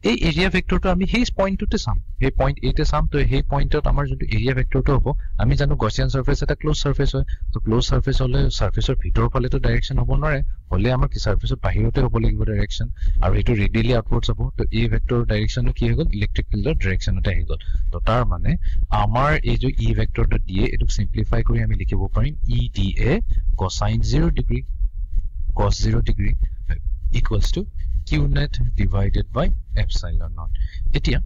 এই area vector to আমি সেই point টোতে চাম সেই point A তে চাম তো সেই পইণ্টত আমাৰ যোনটো area vector to হ'ব আমি জানো Gaussian surface এটা closed surface হয় তো closed surface হলে surfaceৰ ভিতৰ ফালে তো direction হ'ব নোৱাৰে হলে আমাৰ কি surfaceৰ বাহিৰতে হ'ব লাগিব direction আৰু এটো radially outwards হ'ব তো A vector direction কি হৈ গল electric fieldৰ direction তে আহি গল তো তাৰ মানে আমাৰ এই যে E vector টো দিয়ে এটো simplify কৰি আমি লিখিব পাৰিম EDA cosine 0 degree cos 0 degree equals to q net divided by epsilon naught. Etia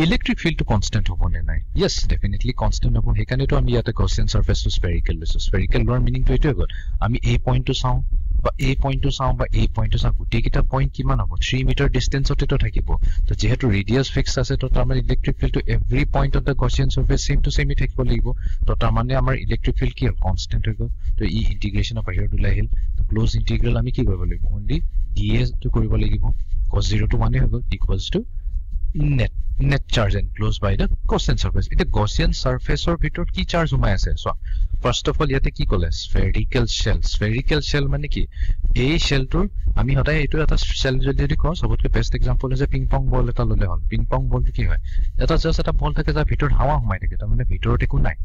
electric field to constant hobo ne nai. Yes, definitely constant hobo. Hekane to ami yate Gaussian surface to spherical leso. Spherical lor meaning to eto hogol. Ami A point to sound বা A point to sound বা A point to sound guti kita point kiman hobo 3 meter distance ote to thakibo. To jehetu radius fixed ase to tar mane electric field to every point of the Gaussian surface same to same thakibo lagibo. To tar mane amar electric field ki constant hogol. To e integration of bahir ulai hil. To close integral ami ki koribo lagibo only dA to koribo lagibo. Cos 0 to 1 hogol equals to net charge enclosed by the Gaussian surface. It is Gaussian surface or bhitor ki charge humai ase. So first of all yate ki kole spherical shell. Spherical shell mane ki ei shell tur ami hotai etu eta shell jodi ko sobotke best example is a ping pong ball eta lole hol. Ping pong ball tu ki hoy eta just eta ball thake ja bhitor hawa humai thake ta mane bhitorot eku nai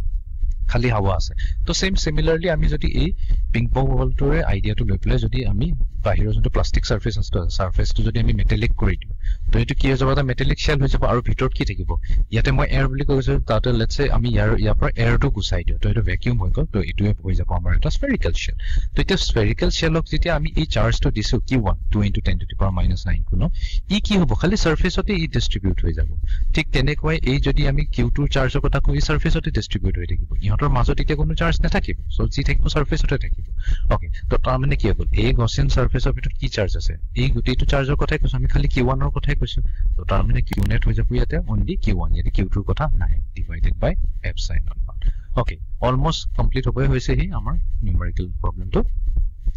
খালি হাওয়া আছে তো same similarly আমি যদি এই ping pong বলটোৰে আইডিয়াটো লৈ পেলাই যদি আমি বাহিৰৰ যোনটো প্লাষ্টিক সাৰফেস আছে সাৰফেসটো যদি আমি মেটালিক কৰি দিও তো এটো কি হৈ যাব এটা মেটালিক শেল হৈ যাব আৰু ভিতৰত কি থাকিব ইয়াতে মই এয়াৰ বুলি কৈছো তাতে লেটস সে আমি ইয়াৰ পৰা এয়াৰটো গুছাই দিও তো এটো ভ্যাকুয়াম হৈ গল তো এটোৱে হৈ যাব আমাৰ এটা স্ফেৰিকেল শেল তো এটা স্ফেৰিকেল শেলক যেতিয়া আমি এই চাৰ্জটো দিছো q1 2 * 10 to the power -9 coulomb ই কি হ'ব খালি সাৰফেসতে ই ডিস্ট্ৰিবিউট হৈ যাব ঠিক তেনেকৈ এই যদি আমি q2 চাৰ্জৰ কথা কই সাৰফেসতে ডিস্ট্ৰিবিউট হৈ থাকিব ইহঁতৰ মাজত এতিয়া কোনো চাৰ্জ নাথাকিব সো জি থাকিব সাৰফেসতে থাকিব ওকে তো তাৰ মানে কি হ'ল এই Gaussian surface of ভিতৰত কি চাৰ্জ আছে এই গুটিটো চাৰ্জৰ কথাই কৈছো আমি খালি q1 ৰ কথাই কৈছো তো তাৰ মানে q net হৈ যাব ইয়াতে only q1 ইয়াতে q2 ৰ কথা নাই divided by epsilon naught okay almost complete হৈ হৈছে হি আমাৰ নিউমেৰিকেল প্ৰবলেমটো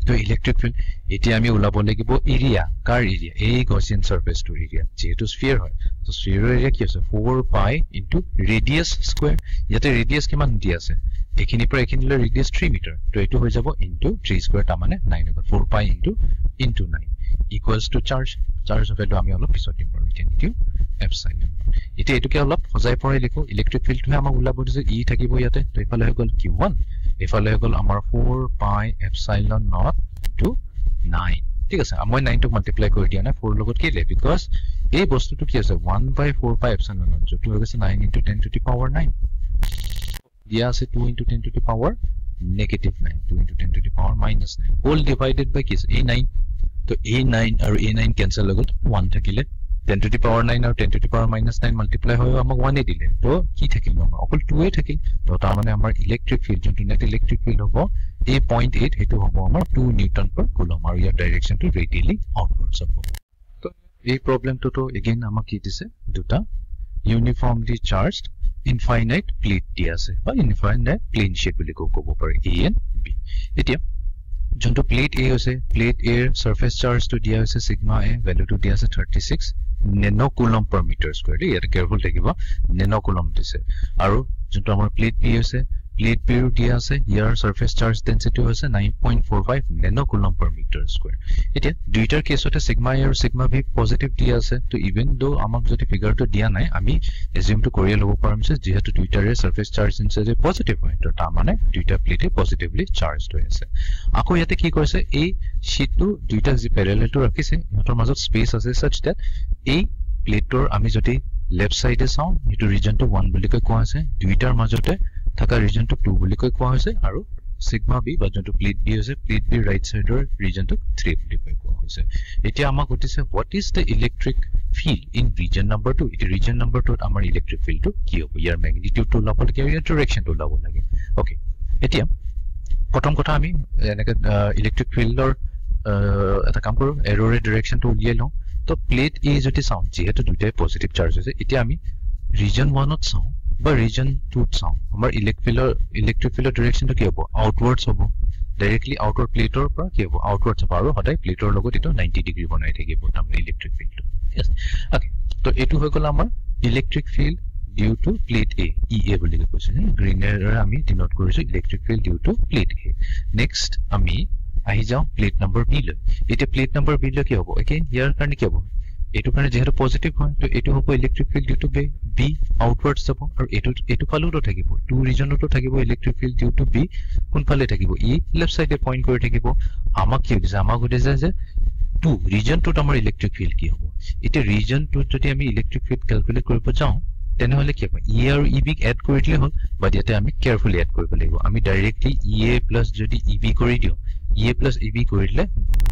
তো ইলেক্ট্ৰিক ফিল্ড এতিয়া আমি উলাব লাগিব এৰিয়া কাৰ এৰিয়া এই Gaussian surface টোৰ এৰিয়া যেহেতু স্ফিয়াৰ হয় তো স্ফিয়াৰৰ এৰিয়া কি আছে 4 pi into radius square ইয়াতে ৰেডিয়াস কিমান দি আছে এখিনি পৰা এখিনিলৈ ৰেডিয়াস 3 মিটাৰ তো এটো হৈ যাব into 3 স্কয়াৰ তা মানে 9 over 4 pi into 9 equals to charge of এটো আমি অলপ পিছত দিম বাৰু ইটো epsilon এটা এটোকে অলপ সজাই পৰাই লিখো ইলেক্ট্ৰিক ফিল্ডটো আমাক উলাব দিছে ই থাকিব ইয়াতে তো ইফালে হৈ গল q1 ইফালে হৈ গল আমাৰ 4 pi epsilon naught to 9 ঠিক আছে মই 9 টো মাল্টিপ্লাই কৰি দিয়া না 4 লগত কি লে বিকজ এই বস্তুটো কি আছে 1/4 pi epsilon naught যেটো হৈ গৈছে 9 * 10 to the power 9 দিয়া আছে 2 * 10 to the power -9 2 * 10 to the power -9 whole divided by কি a9 তো a9 আৰু a9 cancel হৈ গল 1 থাকিলে 10 to the power 9 আৰু 10 to the power -9 মাল্টিপ্লাই হৈ আমাক 1 এ দিলে তো কি থাকিল আমাৰ অকল 2 এ থাকিল তো তাৰ মানে আমাৰ ইলেক্ট্ৰিক ফিল্ড যোনটো নেট ইলেক্ট্ৰিক ফিল্ড হ'ব a 0.8 হেতু হ'ব আমাৰ 2 নিউটন per কুলম আৰু ইয়াৰ ডাইৰেকশনটো ৰেডিয়ালি আউটৱাৰ্ডছ হ'ব তো এই প্ৰবলেমটো তো এগেইন আমাক কি দিছে দুটা ইউনিফৰ্মলি চাৰ্জড infinite plate দিয়া আছে বা infinite plane shape বুলি ক'ব পাৰি a and b এতিয়া যোনটো প্লেট a হৈছে প্লেট a ৰ সাৰফেস চাৰ্জটো দিয়া হৈছে সিগমা a ভ্যালুটো দিয়া আছে 36 nano coulomb per meter square ইয়াতে কেয়াৰফুল থাকিব nano coulomb দিছে আৰু যোনটো আমাৰ প্লেট b হৈছে প্লেট b ৰ দিয়া আছে ইয়াৰ সাৰফেস চাৰ্জ ডেন্সিটি হৈছে 9.45 nano coulomb per meter square এতিয়া দুইটাৰ কেছতে সিগমা a আৰু সিগমা b পজিটিভ দিয়া আছে তো ইভেন দো আমাক যদি ফিগাৰটো দিয়া নাই আমি এজিউম টু কৰি ল'ব পাৰিম যে যেহেতু দুইটাৰে সাৰফেস চাৰ্জ ডেন্সিটি পজিটিভ হয় তো তাৰ মানে দুইটা প্লেটে পজিটিভলি চাৰ্জড হৈ আছে আকৌ ইয়াতে কি কৰিছে এই শীটটো দুইটা যি প্যাৰেলাল টু ৰাখিছে ইহঁতৰ মাজত স্পেস আছে such that এই প্লেটৰ আমি যদি লেফট সাইডে চাও এটো ৰিজনটো 1 বুলি কৈ কোৱা আছে দুইটাৰ মাজতে থাকা ৰিজনটো 2 বুলি কৈ কোৱা হৈছে আৰু সিগমা বি বা যোনটো প্লেট বি হৈছে প্লেট বি ৰাইট সাইডৰ ৰিজনটো 3 বুলি কৈ কোৱা হৈছে এতিয়া আমাক উঠিছে what is the electric field in region number 2 এই region number 2 আমাৰ electric field টো কি হ'ব ইয়াৰ magnitude টো ল'ব লাগে ইয়াৰ direction টো ল'ব লাগে ওকে এতিয়া প্ৰথম কথা আমি এনেকে ইলেক্ট্ৰিক ফিল্ডৰ এটা কাম কৰো এৰৰৰ ডাইৰেকশনটো উলিয়াই লওঁ তো প্লেট এ যদি চাও যেহেতু দুইটাই পজিটিভ চাৰ্জ আছে এতিয়া আমি ৰিজন 1ত চাও বা ৰিজন 2ত চাও আমাৰ ইলেক্ট্ৰিক ফিল্ডৰ ডাইৰেকশনটো কি হ'ব আউটৱাৰ্ডছ হ'ব ডাইৰেক্টলি আউটৱাৰ্ড প্লেটৰ পৰা কি হ'ব আউটৱাৰ্ডছ হ'ব আৰু হদাই প্লেটৰ লগত এটো 90 ডিগ্ৰী বনাই থাকিব আমাৰ ইলেক্ট্ৰিক ফিল্ডটো yes okay তো এটো হৈ গল আমাৰ electric field due to plate A EA বুলি কৈছে গ্ৰীন এৰ আমি ডিনোট কৰিছো electric field due to plate A next আমি আহি যাও প্লেট নাম্বাৰ বি লৈ এতিয়া প্লেট নাম্বাৰ বি লৈ কি হ'ব এগেইন ইয়াৰ কাৰণে কি হ'ব এটো কাৰণে যেহেতু পজিটিভ হয় তো এটো হ'ব electric field due to be outwards যাব আৰু এটো ফালেও থাকিব টু ৰিজনতো থাকিব electric field due to be কোন ফালে থাকিব ই লেফট সাইডে পইণ্ট কৰি থাকিব আমাক কি দিছে আমাক দিছে যে টু ৰিজনটোত আমাৰ ইলেক্ট্ৰিক ফিল্ড কি হ'ব এটা ৰিজনটোত যদি আমি ইলেক্ট্ৰিক ফিল্ড ক্যালকুলেট কৰিব যাওঁ তেনেহলে কি হ'ব ই আৰু ই বি এড কৰি দিলে হ'ল বাট ইয়াতে আমি কেয়াৰফুলি এড কৰিব লাগিব আমি ডাইৰেক্টলি ই এ প্লাস যদি ই বি কৰি দিও ই এ প্লাস ই বি কৰি দিলে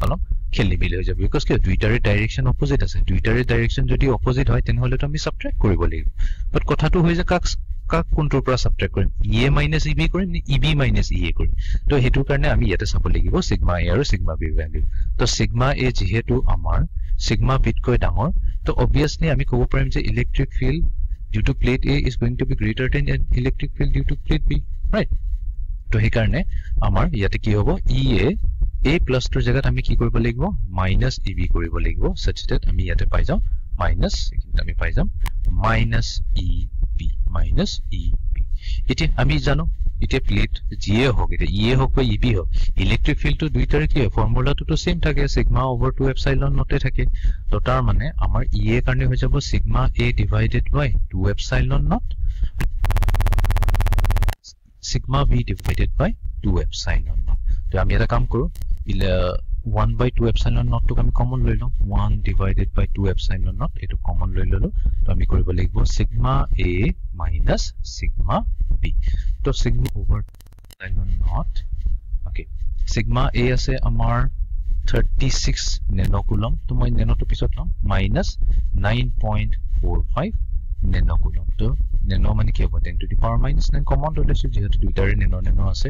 অলপ খেলি মিলি হৈ যাব বিকজ কি দুইটাৰে ডাইৰেকশন অপোজিট আছে দুইটাৰে ডাইৰেকশন যদি অপোজিট হয় তেনেহলে তো আমি সাবট্ৰেক্ট কৰিব লাগিব বাট কথাটো হৈ যে কাক কোনটোৰ পৰা সাবট্ৰেক্ট কৰিম ই এ মাইনাস ই বি কৰিম নে ই বি মাইনাস ই এ কৰিম তো হেতু কাৰণে আমি ইয়াতে চাব লাগিব সিগমা এ আৰু সিগমা বি ভ্যালু তো সিগমা এ যেহেতু আমাৰ সিগমা বিতকৈ ডাঙৰ তো obviously আমি ক'ব পাৰিম যে electric field due to plate A is going to be greater than electric field due to plate B, right? তো সেই কাৰণে আমাৰ ইয়াতে কি হ'ব A plus তোৰ জায়গাত আমি কি কৰিব লাগিব minus EB কৰিব লাগিব such that আমি ইয়াতে পাই যাম minus একিটা আমি পাই যাম minus EB এতিয়া আমি জানো এতিয়া প্লেট জিএ হোক এটা ইএ হোক বা ইবি হোক ইলেক্ট্ৰিক ফিল্ড তো দুইটাৰে কি ফৰ্মুলাটো তো সেম থাকে সিগমা ওভাৰ 2 এপসাইলন নটে থাকে তো তাৰ মানে আমাৰ ইএ কাৰণে হৈ যাব sigma A divided by 2 epsilon naught sigma B divided by 2 epsilon naught তো আমি এটা কাম কৰো 1 by 2 epsilon naught to আমি common লৈ লওঁ 1 divided by 2 epsilon naught এটো common লৈ ললো তো আমি কৰিব লাগিব sigma a minus sigma b তো sigma over epsilon naught okay sigma a আছে আমাৰ 36 nanocoulomb তো মই nano to পিছত লম minus 9.45 nanocoulomb তো nano মানে কি হ'ব 10 to the power minus 9 common লৈ লৈছো যেহেতু দুইটাৰে nano আছে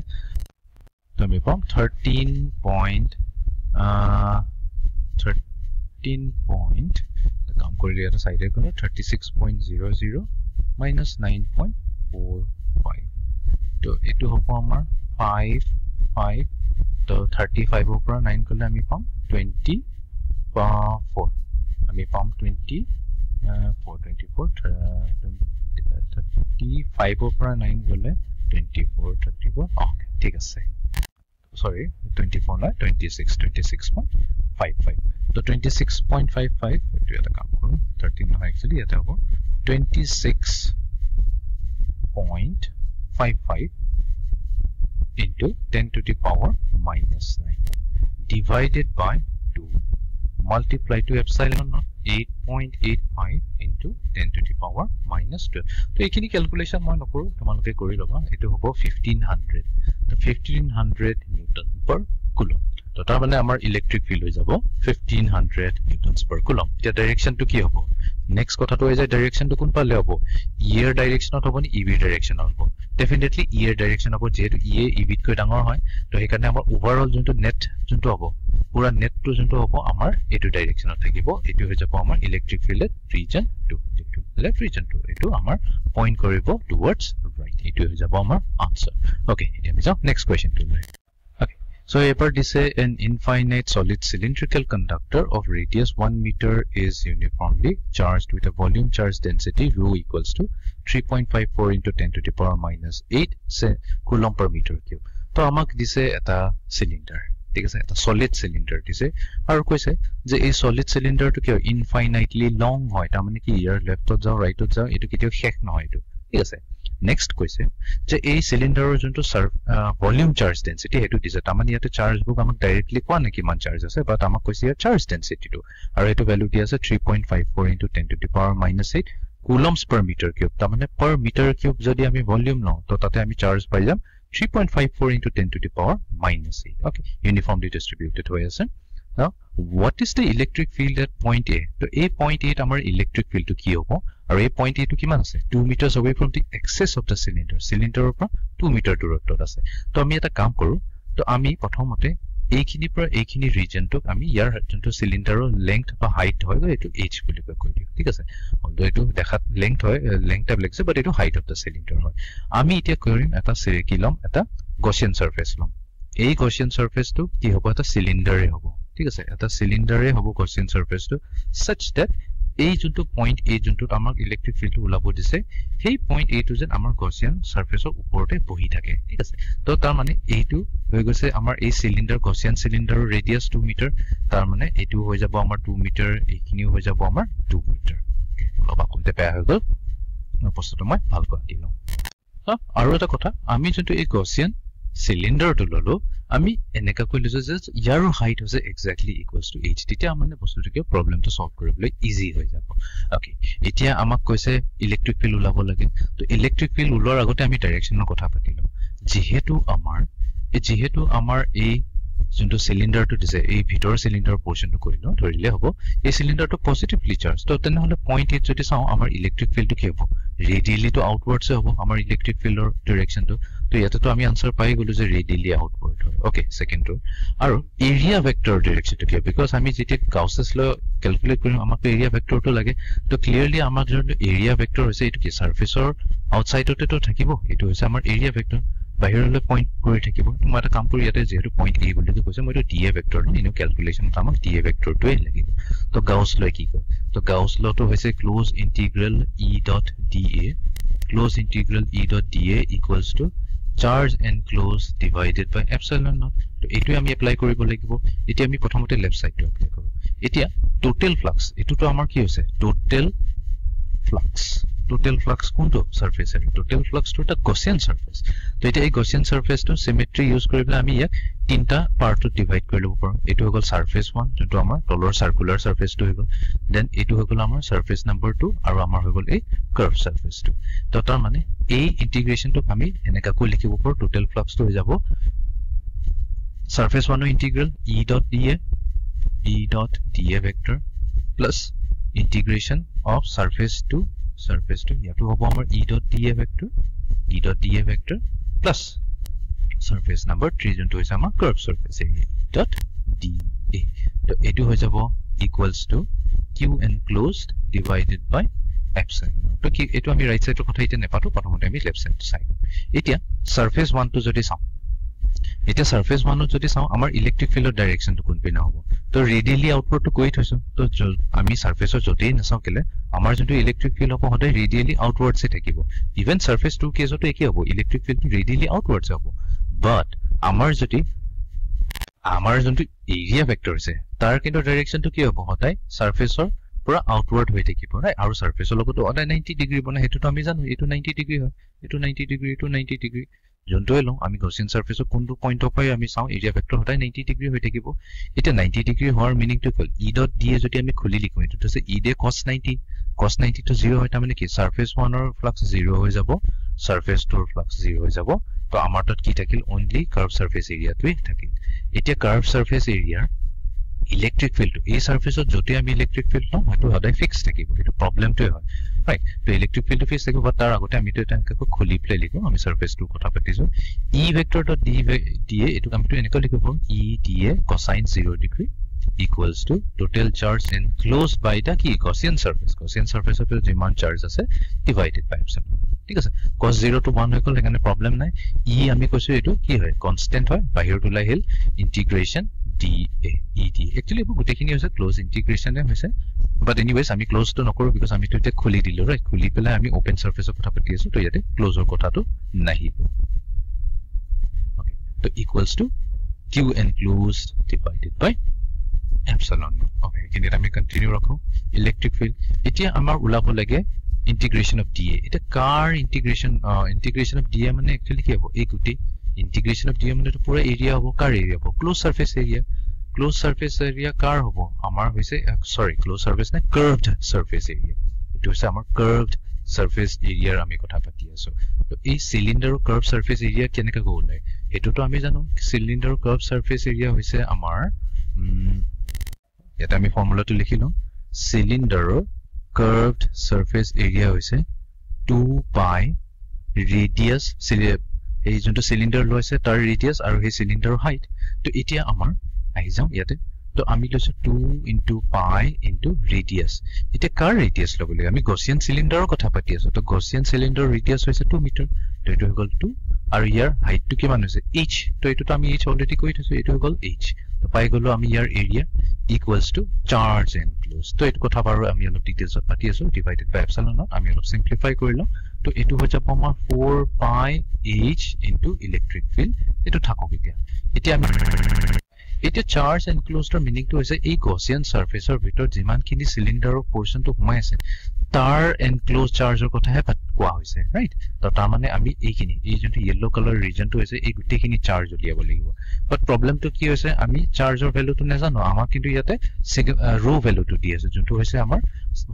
তো আমি পাম 13 point কাম কৰিলে এটা সাইডে কৰা 36.00 minus 9.45 তো এটো হ'ব আমাৰ 5 তো 35 ৰ পৰা 9 কৰিলে আমি পাম 24 আমি পাম 24 35 ৰ পৰা 9 গলে 24 34 ওকে ঠিক আছে sorry 24 না 26.55 তো 26.55 এটো এটা কাম কৰো 13 নহয় एक्चुअली এটা হ'ব 26.55 into 10 to the power minus 9 divided by 2 multiply to epsilon naught 8.85 into 10 to the power minus 12 তো এইখিনি ক্যালকুলেশন মই নকৰো তোমালোকে কৰি লবা এটো হ'ব 1500 তো 1500 নিউটন per কুলম তো তাৰ মানে আমাৰ ইলেক্ট্ৰিক ফিল্ড হৈ যাব 1500 নিউটনছ per কুলম এতিয়া ডাইৰেকশনটো কি হ'ব নেক্সট কথাটো হৈ যায় ডাইৰেকশনটো কোন পালে হ'ব ইয়েৰ ডাইৰেকশনত হ'ব নি ইবি ডাইৰেকশনত হ'ব ডেফিনেটলি ইয়েৰ ডাইৰেকশন হ'ব যেহেতু ইয়ে ইবিত কৈ ডাঙৰ হয় তো সেই কাৰণে আমাৰ ওভাৰঅল যোনটো নেট যোনটো হ'ব পুৰা নেটটো যোনটো হ'ব আমাৰ এটো ডাইৰেকশনত থাকিব এটো হৈ যাব আমাৰ electric field region 2 left region 2 এটো আমাৰ পইণ্ট কৰিব টুৱাৰ্ডছ ৰাইট এটো হৈ যাব আমাৰ আনসাৰ ওকে এতিয়া আমি যাও নেক্সট কোৱেশ্চন টু লৈ So here this is an infinite solid cylindrical conductor of radius 1 meter is uniformly charged with a volume charge density rho equals to 3.54 into 10 to the power minus 8 coulomb per meter cube. So amak dise eta cylinder ঠিক আছে এটা solid cylinder দিছে আৰু কৈছে যে এই solid cylinder to কি infinitely long হয় তাৰ মানে কি ইয়াৰ লেফটত যাও ৰাইটত যাও এটো কিতেও শেষ নহয় এটো ঠিক আছে নেক্সট কৈছে যে এই সিলিন্ডাৰৰ যোনটো ভলিউম চাৰ্জ ডেন্সিটি হেতু দিছে তামানে ইয়াতে চাৰ্জ বুক আমাক ডাইৰেক্টলি কোৱা নাই কিমান চাৰ্জ আছে বাট আমাক কৈছে ইয়াৰ চাৰ্জ ডেন্সিটিটো আৰু এটো ভ্যালু দি আছে 3.54 into 10 to the power minus 8 coulombs per meter cube তামানে per meter cube যদি আমি ভলিউম লওঁ তো তাতে আমি চাৰ্জ পাই যাম 3.54 into 10 to the power minus 8 okay uniformly distributed হৈ আছে now what is the electric field at point A তো এই point A আমাৰ electric field to কি হ'ব আৰু এই point A to কিমান আছে 2 meters away from the axis of the cylinder পৰা 2 meter দূৰত্বত আছে তো আমি এটা কাম কৰো তো আমি প্ৰথমতে এইখিনি পৰা এইখিনি ৰিজনটোক আমি ইয়াৰ যোনটো সিলিন্ডাৰৰ লেংথ বা হাইট হয় এটো h বুলি কৈ দিও ঠিক আছে হয়তো এটো দেখাত লেংথ হয় লেংথ টাইপ লাগছে বাট এটো হাইট অফ দা সিলিন্ডাৰ হয় আমি এতিয়া কৰিম এটা কিলম এটা গচিয়ান সাৰফেস লম এই গচিয়ান সাৰফেসটো কি হ'ব এটা সিলিন্ডাৰে হ'ব ঠিক আছে এটা সিলিন্ডাৰে হ'ব গচিয়ান সাৰফেসটো such that এই যোনটো পইণ্ট এ যোনটো আমাক ইলেক্ট্ৰিক ফিল্ড ওলাব দিছে সেই পইণ্ট এ টো যেন আমাৰ গচিয়ান সাৰফেসৰ ওপৰতে বহি থাকে ঠিক আছে তো তাৰ মানে এইটো হৈ গৈছে আমাৰ এই সিলিন্ডাৰ গসিয়ান সিলিন্ডাৰৰ ৰেডিয়াস 2 মিটাৰ তাৰ মানে এটো হৈ যাব আমাৰ 2 মিটাৰ এইখিনি হৈ যাব আমাৰ 2 মিটাৰ লবা কোনতে পেয়া হৈ গল প্ৰশ্নটো মই ভালকৈ দিলো আৰু এটা কথা আমি যেটো এই গসিয়ান সিলিন্ডাৰটো ললো আমি এনেকা কইলো যে ইয়াৰ হাইট হৈছে এক্স্যাক্টলি ইকুয়ালস টু h তেতিয়া মানে বস্তুটোকে প্ৰবলেমটো সলভ কৰিবলৈ ইজি হৈ যাব ওকে এতিয়া আমাক কৈছে ইলেক্ট্ৰিক ফিল্ড উলাব লাগে তো ইলেক্ট্ৰিক ফিল্ড উলোৱাৰ আগতে আমি ডাইৰেকশনৰ কথা পাতিলো যেহেতু আমাৰ এই যোনটো সিলিন্ডাৰটো দিছে এই ভিতৰ সিলিন্ডাৰ পোৰশনটো কইলো ধৰিলে হ'ব এই সিলিন্ডাৰটো পজিটিভলি চাৰ্জ তো তেনেহলে পইণ্ট 8 যদি চাও আমাৰ ইলেক্ট্ৰিক ফিল্ডটো কি হ'ব ৰেডিয়ালি তো আউটৱাৰ্ডছ হ'ব আমাৰ ইলেক্ট্ৰিক ফিল্ডৰ ডাইৰেকশনটো তো ইয়াতে তো আমি আনসাৰ পাই গলো যে ৰেডিয়ালি আউটৱাৰ্ড হয় ওকে সেকেন্ডটো আৰু এৰিয়া ভেক্টৰ ডাইৰেকশনটো কি বিকজ আমি যেতিয়া গাউসেছ ল ক্যালকুলেট কৰিম আমাক এৰিয়া ভেক্টৰটো লাগে তো ক্লিয়াৰলি আমাৰ যোনটো এৰিয়া ভেক্টৰ হৈছে এটো কি সাৰফেসৰ আউটসাইডতে তো থাকিব এটো হৈছে আমাৰ এৰিয়া ভেক্টৰ বাহিৰলৈ পইণ্ট কৰি থাকিব মই এটা কাম কৰি ইয়াতে যেহেতু পইণ্ট a বুলি কৈছে মই এটা dA ভেক্টৰ ইনো ক্যালকুলেশন আমাক dA ভেক্টৰটোই লাগিব তো গাউস লৈ কি কয় তো গাউস লটো হৈছে close integral E.dA close integral E.dA equals to charge enclose divided by epsilon naught তো এটো আমি এপ্লাই কৰিব লাগিব এতিয়া আমি প্ৰথমতে লেফট সাইডটো এপ্লাই কৰো এতিয়া টোটাল ফ্লাক্স এটোটো আমাৰ কি হৈছে টোটাল ফ্লাক্স কোনটো সারফেস এর টোটাল ফ্লাক্স তো এটা গসিয়ান সারফেস তো এটা এই গসিয়ান সারফেস তো সিমেট্রি ইউজ কৰিবলে আমি ইয়াক তিনটা পাৰ্টত ডিভাইড কৰি লব পাৰো এটো হ'ল সাৰফেস 1 যেটো আমাৰ তলৰ সাৰ্কুলাৰ সাৰফেসটো হৈ গল দেন এটো হৈ গল আমাৰ সাৰফেস নাম্বাৰ 2 আৰু আমাৰ হৈ গল এই কাৰ্ভ সাৰফেসটো তো তাৰ মানে এই ইন্টিগ্ৰেশনটো আমি এনেকা কৈ লিখিব পাৰো টোটাল ফ্লাক্সটো হৈ যাব সাৰফেস 1 ৰ integral E.dA vector plus integration of surface 2 ইয়াতো হ'ব আমাৰ E.dA vector plus surface number 3 যোনটো হৈছে আমাৰ curve surface area dot dA তো এটো হৈ যাব equals to q enclosed divided by epsilon তো কি এটো আমি রাইট সাইডৰ কথা ইতে নেপাটো প্ৰথমতে আমি লেফট সাইড চাই এতিয়া surface 1 টো যদি চাও এটা সারফেস 1 যদি চাও আমাৰ ইলেক্ট্ৰিক ফিল্ডৰ ডাইৰেকশনটো কোন পিনে হ'ব তো ৰেডিয়ালি আউটৱাৰ্ডটো কৈ থৈছো তো আমি সাৰফেসৰ যতেই নাচাও কেলে আমাৰ যোনটো ইলেক্ট্ৰিক ফিল্ড হ'ব হতে ৰেডিয়ালি আউটৱাৰ্ডছে থাকিব ইভেন সাৰফেস 2 কেছতো একে হ'ব ইলেক্ট্ৰিক ফিল্ডটো ৰেডিয়ালি আউটৱাৰ্ডছ হ'ব বাট আমাৰ যোনটো এৰিয়া ভেক্টৰ আছে তাৰ কিন্তু ডাইৰেকশনটো কি হ'ব হতে সাৰফেসৰ পুৰা আউটৱাৰ্ড হৈ থাকিব ৰাইট আৰু সাৰফেসৰ লগতো 90 ডিগ্ৰী বনা হেতুটো আমি জানো এটো 90 ডিগ্ৰী হয় এটো 90 ডিগ্ৰী এটো 90 ডিগ্ৰী যোনটো এলো আমি গসিয়ান সাৰফেসৰ কোনটো পইণ্টৰ পাই আমি চাও এৰিয়া ভেক্টৰ হতাই 90 ডিগ্ৰী হৈ থাকিব এটা 90 ডিগ্ৰী হোৱাৰ মিনিংটো কল E.dA যদি আমি খুলি লিখো এটো আছে E.dA cos 90 তো 0 হয় তাৰ মানে কি সাৰফেস 1 ৰ ফ্লাক্স 0 হৈ যাব সাৰফেস 2 ৰ ফ্লাক্স 0 হৈ যাব তো আমাৰ তাত কি থাকিল অনলি কাৰ্ভ সাৰফেস এৰিয়াটোই থাকিল এতিয়া কাৰ্ভ সাৰফেস এৰিয়াৰ ইলেক্ট্ৰিক ফিল্ড এই সাৰফেসত যদি আমি ইলেক্ট্ৰিক ফিল্ড লওঁ হয়তো হদাই ফিক্স থাকিব এটো প্ৰবলেমটোই হয় ৰাইট তো ইলেক্ট্ৰিক ফিল্ড ফিক্স থাকিব তাৰ আগতে আমি তো তেনেকৈ খুলি প্লে লিখো আমি সাৰফেসটো কথা পাতিছো E ভেক্টৰ ডট dA এটো আমি তো এনেকৈ লিখিব E.dA cosine 0 degree equals to total charge enclosed by the কি Gaussian surface of যিমান চার্জ আছে divided by epsilon ঠিক আছে cos 0 to 1 হৈ গল এখানে প্ৰবলেম নাই E আমি কৈছো এটো কি হয় কনস্ট্যান্ট হয় বাহিৰত ওলাই হিল ইন্টিগ্ৰেশন dA E.dA actually গুটেখিনি হৈছে ক্লোজ ইন্টিগ্ৰেশনে হৈছে but anyways আমি ক্লোজ তো নকৰো because আমি তো এটা খুলি দিলো ৰাইট খুলি পেলাই আমি ওপেন সাৰফেসৰ কথা পাতি আছো তো ইয়াতে ক্লোজৰ কথাটো নাহিব okay তো equals to q enclosed divided by epsilon okay কিনে আমি কন্টিনিউ ৰাখো ইলেক্ট্ৰিক ফিল্ড এতিয়া আমাৰ উলাব লাগে integration of dA এটা কাৰ integration of dA মানে actually কি হ'ব এই গুটি integration of dA মানে তো পুৰা এৰিয়া হ'ব কাৰ এৰিয়া হ'ব ক্লোজ সাৰফেস এৰিয়া কাৰ হ'ব আমাৰ হৈছে সৰি ক্লোজ সাৰফেস না কাৰ্ভড সাৰফেস এৰিয়া এটো হৈছে আমাৰ কাৰ্ভড সাৰফেস এৰিয়াৰ আমি কথা পাতি আছো তো এই সিলিন্ডাৰৰ কাৰ্ভ সাৰফেস এৰিয়া কেনেকৈ গ'লাই এটোটো আমি জানো সিলিন্ডাৰৰ কাৰ্ভ সাৰফেস এৰিয়া হৈছে আমাৰ এটা আমি ফৰ্মুলাটো লিখিলো সিলিন্ডাৰৰ কাৰ্ভড সাৰফেস এৰিয়া হৈছে 2 পাই ৰেডিয়াস এই যোনটো সিলিন্ডাৰ লৈছে তাৰ ৰেডিয়াস আৰু এই সিলিন্ডাৰৰ হাইট তো এতিয়া আমাৰ আহি যাও ইয়াতে তো আমি লৈছো 2 into pi into radius এটা কাৰ ৰেডিয়াস লবলে আমি গসিয়ান সিলিন্ডাৰৰ কথা পাতি আছো তো গসিয়ান সিলিন্ডাৰৰ ৰেডিয়াস হৈছে 2 মিটাৰ তো এটো হৈ গল 2 আৰু ইয়াৰ হাইটটো কিমান হৈছে h তো এটো আমি h অলৰেডি কৈ থৈছো এটো হৈ গল h তো পাই গলো আমি ইয়াৰ area equals to charge enclosed তো এটো কথা বাৰু আমি অলপ ডিটেইলছত পাতি আছো ডিভাইডেড বাই এপসাইলন আমি অলপ সিম্পলিফাই কৰিলো তো এটো হৈ যাব আমাৰ 4 pi h into electric field এটো থাকক এতিয়া আমি এতিয়া চাৰ্জ এনক্লোজডৰ মিনিংটো হৈছে এই গছিয়ান সাৰফেসৰ ভিতৰত যিমানখিনি সিলিন্ডাৰৰ পোৰশনটো ঘুমাই আছে তাৰ এনক্লোজ চাৰ্জৰ কথাহে কোৱা হৈছে ৰাইট তো তাৰ মানে আমি এইখিনি এই যোনটো ইয়েলো কালাৰ ৰিজনটো হৈছে এই গুটেখিনি চাৰ্জ উলিয়াব লাগিব বাট প্ৰবলেমটো কি হৈছে আমি চাৰ্জৰ ভ্যালুটো নেজানো আমাৰ কিন্তু ইয়াতে ৰো ভ্যালুটো দি আছে যোনটো হৈছে আমাৰ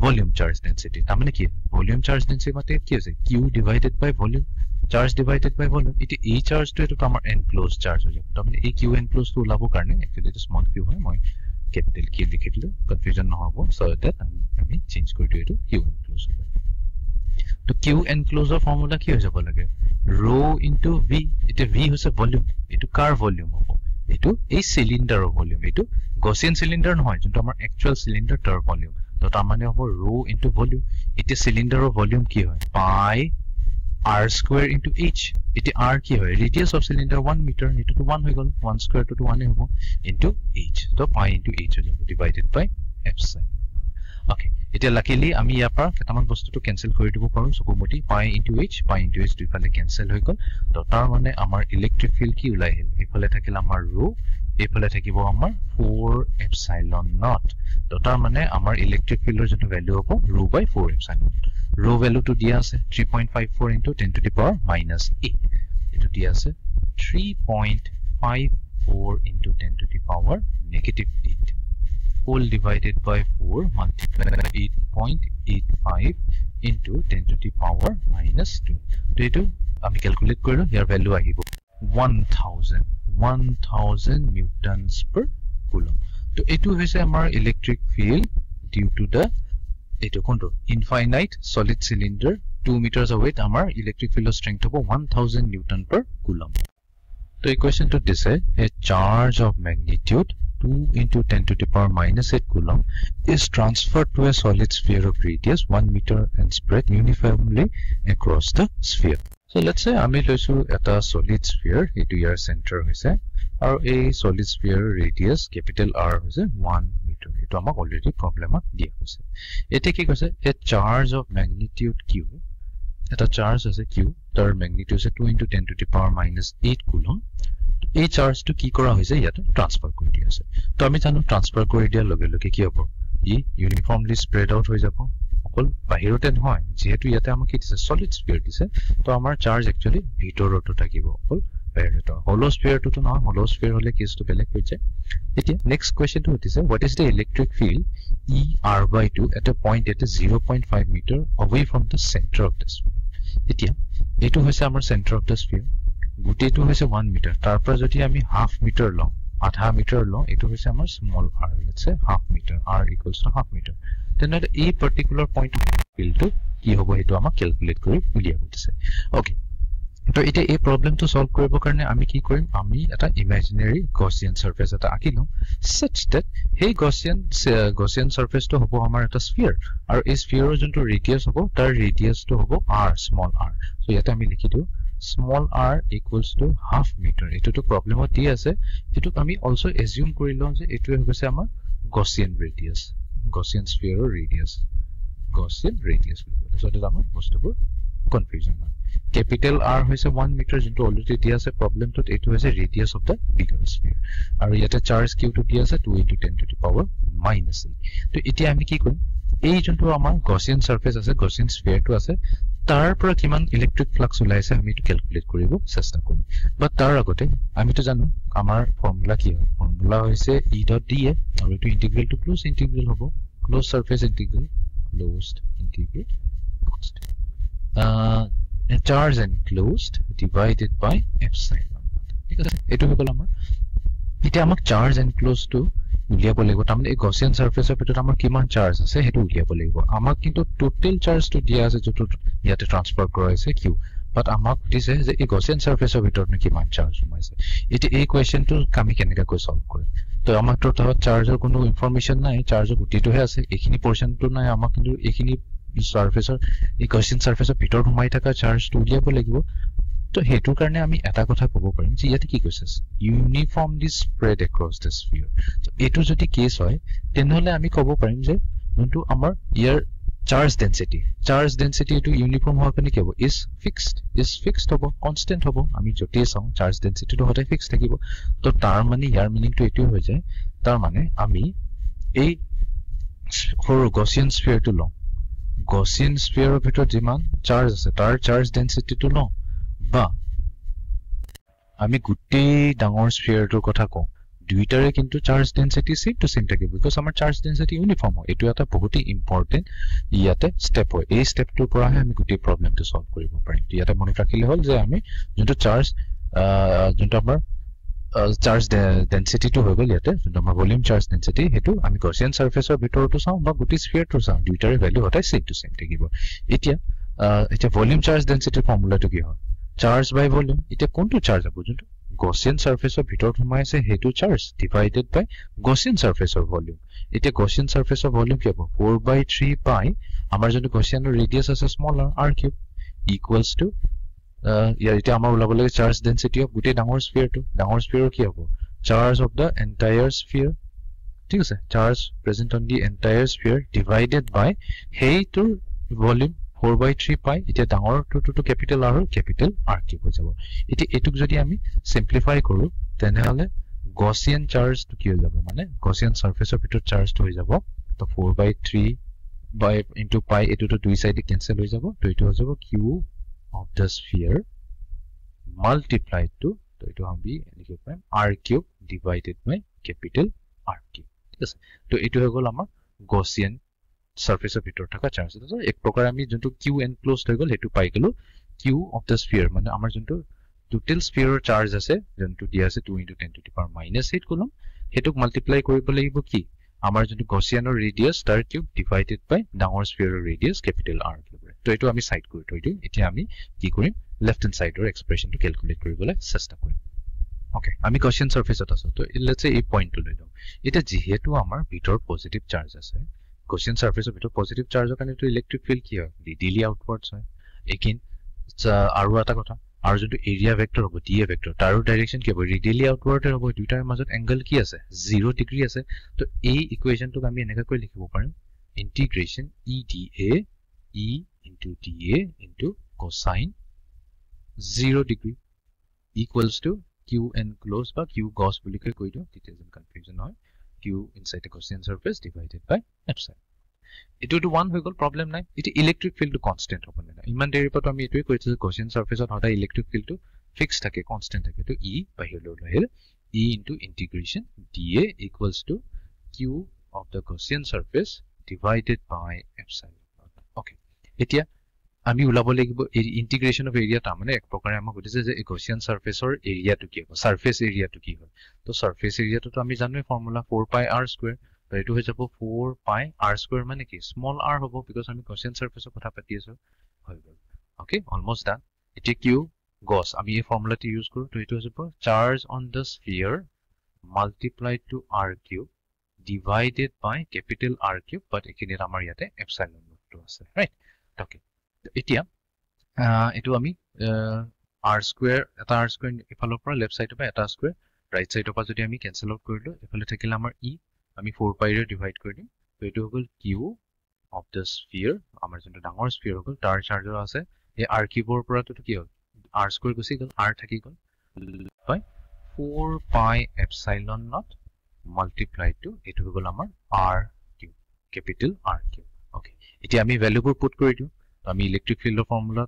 ভলিউম চাৰ্জ ডেন্সিটি তাৰ মানে কি ভলিউম চাৰ্জ ডেন্সিটি মানে কি হৈছে q divided by volume charge divided by volume it e charge to it amar enclosed charge ho jabo tamane e q enclosed to ulabo karne actually it small q hoy moi capital q likhe dilu confusion na hobo so that ami change kori diu q enclosed to q enclosed formula ki ho jabo lage rho into v it v hoise volume itu car volume hobo itu ei cylinder volume itu Gaussian cylinder nohoy jonto amar actual cylinder tar volume to tamane hobo rho into volume it cylinder volume ki hoy pi r square into h iti r ki hoy radius of cylinder 1 meter into to 1 hoy gol 1 square to 1 hobo into h so pi into h ho jabo divided by epsilon okay এতিয়া luckily আমি ইয়াৰ পৰা কেটামান বস্তুটো cancel কৰি দিব পাৰো সকুমতি pi into h দুইফালে cancel হৈ গল তো তাৰ মানে আমাৰ ইলেক্ট্ৰিক ফিল্ড কি উলাই আহিল ইফালে থাকিল আমাৰ rho ইফালে থাকিব আমাৰ 4 epsilon naught তো তাৰ মানে আমাৰ ইলেক্ট্ৰিক ফিল্ডৰ যেটো ভ্যালু হ'ব rho by 4 epsilon rho value to dia ase 3.54 into 10 to the power minus 8 etu dia ase 3.54 into 10 to the power negative 8 whole divided by 4 multiplied by 8.85 into 10 to the power minus 2 to etu ami calculate korilo here value ahibo 1000 newtons per coulomb to etu hoise amar electric field due to the eto konto infinite solid cylinder 2 meters away amar electric field strength hobo 1000 newton per coulomb to equation to this a charge of magnitude 2 into 10 to the power minus 8 coulomb is transferred to a solid sphere of radius 1 meter and spread uniformly across the sphere so let's say ami loisu eta solid sphere etu year center hoise aru a solid sphere radius capital R hoise 1 meter etu amak already problem dia hoise ete ki koise a charge of magnitude q eta charge hoise q tar magnitude hoise 2 into 10 to the power minus 8 coulomb এই charge two কি কৰা হৈছে ইয়াতে transfer কৰি দিয়া আছে তো আমি জানো ট্ৰান্সফাৰ কৰি দিয়া লগে লগে কি হ'ব ই ইউনিফৰ্মলি স্প্ৰেড আউট হৈ যাব অকল বাহিৰতে নহয় যেহেতু ইয়াতে আমাক কি দিছে সলিড স্ফিয়াৰ দিছে তো আমাৰ চাৰ্জ একচুয়ালি ভিতৰতো থাকিব অকল বাহিৰতে হলো স্ফিয়াৰটো তো নহয় হলো স্ফিয়াৰ হলে কেছটো বেলেগ হৈ যায় এতিয়া নেক্সট কোৱেশ্চনটো হতিছে what is the electric field e r by 2 at a point at 0.5 meter away from the center of the sphere এতিয়া এটো হৈছে আমাৰ center of the sphere গুটেটো হৈছে 1 মিটাৰ তাৰ পৰা যদি আমি হাফ মিটাৰ লওঁ আধা মিটাৰ লওঁ এটো হৈছে আমাৰ small r let's say half metre r equals to half metre তেনে এই পাৰ্টিকুলাৰ পইণ্ট ফিল্ডটো কি হ'ব হেতু আমাক ক্যালকুলেট কৰি উলিয়া গৈছে ওকে তো এটা এই প্ৰবলেমটো সলভ কৰিব কাৰণে আমি কি কৰিম আমি এটা ইমাজিনাৰী গছিয়ান সাৰফেস এটা আঁকিলো such that সেই গছিয়ান সাৰফেসটো হ'ব আমাৰ এটা স্ফিয়াৰ আৰু এই স্ফিয়াৰৰ যোনটো ৰেডিয়াস হ'ব তাৰ ৰেডিয়াসটো হ'ব r small r সো ইয়াতে আমি লিখি দিও small r equals to half meter etu to problem oti ase etu ami also assume korilo je etu hoise amar Gaussian radius Gaussian sphere radius so that amar mostly confusion capital R hoise 1 meter into already dia ase problem to etu hoise radius of the bigger sphere aru yate charge q to dia ase 2 into 10 to the power minus 8 to etia ami ki korim ei jonto amar Gaussian surface ase Gaussian sphere to ase তাৰ পৰা কিমান electric flux ওলাইছে আমি এটো calculate কৰিব চেষ্টা কৰিম বাট তাৰ আগতে আমি তো জানো আমাৰ ফৰ্মুলা কি হয় ফৰ্মুলা হৈছে e dot da আৰু এটো ইন্টিগ্ৰেল টু ক্লোজ ইন্টিগ্ৰেল হ'ব close surface integral closed integral constant charge enclosed divided by epsilon ঠিক আছে এটো হৈ গল আমাৰ এতিয়া আমাক চাৰ্জ এনক্লোজড টু উলিয়াব লাগিব তাৰমানে এই গছিয়ান সাৰফেসৰ ভিতৰত আমাৰ কিমান চাৰ্জ আছে হেতু উলিয়াব লাগিব আমাক কিন্তু টোটাল চাৰ্জটো দিয়া আছে যেটো ইয়াতে ট্ৰান্সফাৰ কৰা হৈছে q বাট আমাক দিছে যে এই গছিয়ান সাৰফেসৰ ভিতৰত কিমান চাৰ্জ সোমাইছে এটি এই কোৱেশ্চনটো আমি কেনেকৈ সলভ কৰিম তো আমাক তো চাৰ্জৰ কোনো ইনফৰমেশন নাই চাৰ্জৰ গুটিটোহে আছে এইখিনি পৰ্চনটো নাই আমাক কিন্তু এইখিনি সাৰফেসৰ এই গছিয়ান সাৰফেসৰ ভিতৰত সোমাই থকা চাৰ্জটো উলিয়াব লাগিব তো হেতুৰ কাৰণে আমি এটা কথা ক'ব পাৰিম যে ইয়াতে কি কৈছে uniformly spread across the sphere তো এটো যদি কেছ হয় তেনেহলে আমি ক'ব পাৰিম যে যোনটো আমাৰ ইয়াৰ charge density to uniform howa kane ki hobo is fixed hobo constant hobo ami joti saw charge density to hotai fixed thakibo to tar mane yar meaning to etu hoy jay tar mane ami ei hor Gaussian sphere to lo Gaussian sphere of bhitor jiman charge ase tar charge density to lo ba ami guttei dangor sphere to kotha ko দুইটাৰে কিন্তু charge density same to same থাকে because আমাৰ charge density uniform হয় এটো এটা বহুত important ইয়াতে step হয় এই স্টেপটোৰ পৰাহে আমি গোটেই প্ৰবলেমটো সলভ কৰিব পাৰিম ইয়াতে মনত ৰাখিলে হ'ল যে আমি যোনটো চাৰ্জ যোনটো আমাৰ চাৰ্জ ডেনসিটিটো হৈ গ'ল ইয়াতে যোনটো আমাৰ ভলিউম চাৰ্জ ডেনসিটি হেতু আমি গছিয়ান সাৰফেসৰ ভিতৰটো চাওঁ বা গোটেই স্ফিয়াৰটো চাওঁ দুইটাৰে ভ্যালু হঠাই সেম টু সেম থাকিব এতিয়া ভলিউম চাৰ্জ ডেনসিটিৰ ফৰ্মুলাটো কি হয় চাৰ্জ বাই ভলিউম এতিয়া কোনটো চাৰ্জ হ'ব যোনটো Gaussian surface of ভিতৰত সোমাই আছে হেতু charge divided by Gaussian surface of volume এতিয়া Gaussian surface of volume কি হ'ব 4/3 পাই আমাৰ যোনটো Gaussian radius আছে smaller r cube equals to ইয়াৰ এতিয়া আমাৰ ওলাব লাগে চাৰ্জ ডেনসিটি অফ গোটেই ডাঙৰ স্ফিয়াৰ কি হ'ব charge of the entire sphere ঠিক আছে charge present on the entire sphere divided by হেইটোৰ ভলিউম 4/3 পাই এতিয়া ডাঙৰ to capital r capital r cube হৈ যাব এটি এটুক যদি আমি সিম্পলিফাই কৰো তেনেহলে Gaussian চাৰ্জ টু কি হৈ যাব মানে Gaussian সাৰফেসৰ ভিতৰত চাৰ্জ টু হৈ যাব তো 4/3 বাই ইনটু পাই এটো তো দুই সাইডে ক্যান্সেল হৈ যাব তো এটো হৈ যাব q of the sphere multiplied to তো এটো আমি লিখিব পাৰিম r cube divided by capital R cube ঠিক আছে তো এটো হৈ গ'ল আমাৰ Gaussian surface of ভিতৰত থকা চাৰ্জ তো এক প্ৰকাৰ আমি যোনটো q enclosed হৈ গ'ল হেতু পাই গলো q of the sphere মানে আমাৰ যোনটো টোটাল স্ফিয়াৰৰ চাৰ্জ আছে যোনটো দিয়া আছে 2 * 10 to the power -8 কুলম হেতুক মাল্টিপ্লাই কৰিব লাগিব কি আমাৰ যোনটো গছিয়ানৰ ৰেডিয়াস তাৰ কিউব ডিভাইডেড বাই ডাঙৰ স্ফিয়াৰৰ ৰেডিয়াস ক্যাপিটাল R কিউব তো এটো আমি সাইড কৰি থৈ দিও এতিয়া আমি কি কৰিম লেফট হ্যান্ড সাইডৰ এক্সপ্ৰেছনটো ক্যালকুলেট কৰিবলৈ চেষ্টা কৰিম ওকে আমি গছিয়ান সাৰফেসত আছো তো লেটস সে এই পইণ্টটো লৈ লওঁ এটা যেহেতু আমাৰ ভিতৰ পজিটিভ চাৰ্জ আছে Gaussian surface of ভিতৰত পজিটিভ চাৰ্জৰ কাৰণে তো ইলেক্ট্ৰিক ফিল্ড কি হয় ৰেডিয়েলি আউটৱাৰ্ডছ হয় একিন আৰু এটা কথা আৰু যোনটো এৰিয়া ভেক্টৰ হ'ব dA ভেক্টৰ তাৰ ডাইৰেকশন কি হ'ব ৰেডিয়েলি আউটৱাৰ্ড হ'ব দুটাৰ মাজত এংগল কি আছে 0 ডিগ্ৰী আছে তো এই ইকুৱেচনটোক আমি এনেকৈ কৈ লিখিব পাৰিম ইন্টিগ্ৰেশন EDA E into dA into cosine 0 degree equals to q enclosed বা q gauss বুলি কৈ দিও তেতিয়া যেন কনফিউজন হয় q inside the Gaussian surface divided by epsilon এটো টু 1 হৈ গল প্ৰবলেম নাই এটি ইলেক্ট্ৰিক ফিল্ডটো কনস্ট্যান্ট হ'ব না ইমান দেৰি পৰ আমি এটোই কৈছো যে Gaussian surfaceত হঠাই ইলেক্ট্ৰিক ফিল্ডটো ফিক্স থাকে কনস্ট্যান্ট থাকে তো E বাহিৰলৈ আহিল E into integration dA equals to q of the Gaussian surface divided by epsilon okay এতিয়া আমি উলাব লাগিব এই ইন্টিগ্ৰেশন অফ এৰিয়া তা মানে এক প্ৰকাৰে আমাক কৈছে যে Gaussian surfaceৰ এৰিয়াটো কি হ'ব সাৰফেস এৰিয়াটো কি হয় তো সাৰফেস এৰিয়াটো তো আমি জানোই ফৰ্মুলা 4πr² তো এটো হৈ যাব 4πr² মানে কি স্মল r হ'ব বিকজ আমি Gaussian surfaceৰ কথা পাতি আছো হৈ গল ওকে অলমোস্ট ডান এতিয়া q gauss আমি এই ফৰ্মুলাটো ইউজ কৰো তো এটো হৈ যাব charge on the sphere multiplied to r cube divided by capital R cube but এখিনিত আমাৰ ইয়াতে epsilon টো আছে ৰাইট ওকে এতিয়া এটো আমি r² এটা r² ইফালৰ পৰা লেফট সাইডৰ পৰা এটা স্কয়াৰ ৰাইট সাইডৰ পৰা যদি আমি ক্যান্সেল আউট কৰিলো ইফালে থাকিলে আমাৰ e আমি 4π ৰে ডিভাইড কৰি দিম তো এটো হ'ল q of the sphere আমাৰ যোনটো ডাঙৰ স্ফিয়াৰ হ'ল তাৰ চাৰ্জৰ আছে এই r কিউবৰ পৰা তো কি হ'ল r² গুছি গল r থাকি গল বাই 4π epsilon naught multiplied to এটো হৈ গল আমাৰ r cube capital R cube okay এতিয়া আমি ভ্যালুবোৰ পুট কৰি দিও আমি ইলেক্ট্ৰিক ফিল্ডৰ ফৰ্মুলা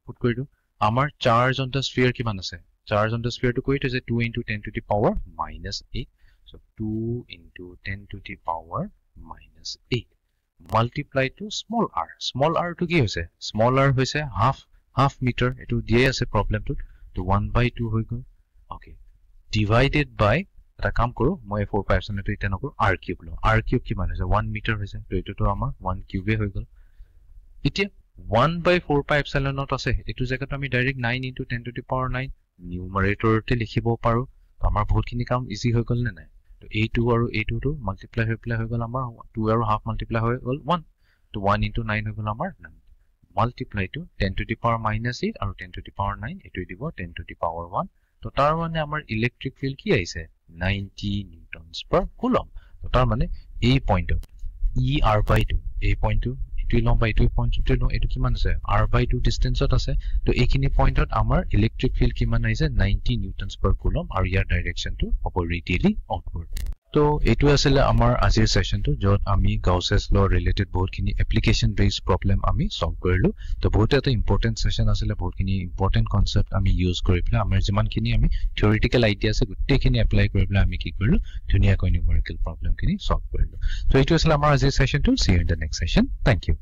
পুট কৰি দিও আমাৰ চাৰ্জ অন দা স্ফিয়াৰ কিমান আছে charge on the sphere two কৈতে যে 2 * 10 to the power -8 so 2 * 10 to the power -8 multiplied to small r to কি হৈছে small r হৈছে half meter এটো দিয়ে আছে প্ৰবলেমটো তো 1/2 হৈ গল ওকে ডিভাইডেড বাই এটা কাম কৰো মই 4π epsilon টো ইতে নকৰো r কিউব লো r কিউব কিমান হৈছে 1 মিটাৰ হৈছে তো এটো তো আমাৰ 1 কিউবে হৈ গল এতিয়া 1/4π epsilon naught আছে এটো জায়গাত আমি ডাইৰেক্ট 9 * 10 to the power 9 নিউমাৰেটৰতে লিখিব পাৰো তো আমাৰ বহুতখিনি কাম ইজি হৈ গল নে নাই তো a2 আৰু a2 টো মাল্টিপ্লাই হৈ গল আমাৰ 2 আৰু হাফ মাল্টিপ্লাই হৈ গল 1 তো 1 * 9 হৈ গল আমাৰ 9 multiply two 10 to the power -8 আৰু 10 to the power 9 এটো দিব 10 to the power 1 তো তাৰ মানে আমাৰ ইলেক্ট্ৰিক ফিল্ড কি আহিছে 90 নিউটনছ পাৰ কুলম তো তাৰ মানে এই পইণ্টত er/2 এই পইণ্টটো ইটো লম বা ইটো পইণ্টটো লম এটো কিমান আছে r/2 ডিসটেন্সত আছে তো এইখিনি পইণ্টত আমাৰ ইলেক্ট্ৰিক ফিল্ড কিমান আহিছে 90 নিউটনছ পাৰ কুলম আৰু ইয়াৰ ডাইৰেকশনটো হ'ব ৰেডিয়েলি আউটৱাৰ্ড তো এইটো আছিল আমাৰ আজিৰ সেশনটো যত আমি গাউসেছ ল ৰিলেটেড বহুতখিনি এপ্লিকেশন বেসড প্ৰবলেম আমি সলভ কৰিলো তো বহুত এটা ইম্পৰ্টেন্ট সেশন আছিল বহুতখিনি ইম্পৰ্টেন্ট কনসেপ্ট আমি ইউজ কৰি পেলাই আমাৰ যিমানখিনি আমি থিওৰিটিক্যাল আইডিয়া আছে গোটেইখিনি এপ্লাই কৰি পেলাই আমি কি কৰিলো ধুনীয়াকৈ নিউমেৰিকেল প্ৰবলেমখিনি সলভ কৰিলো তো এইটো আছিল আমাৰ আজিৰ সেশনটো see you in the next session thank U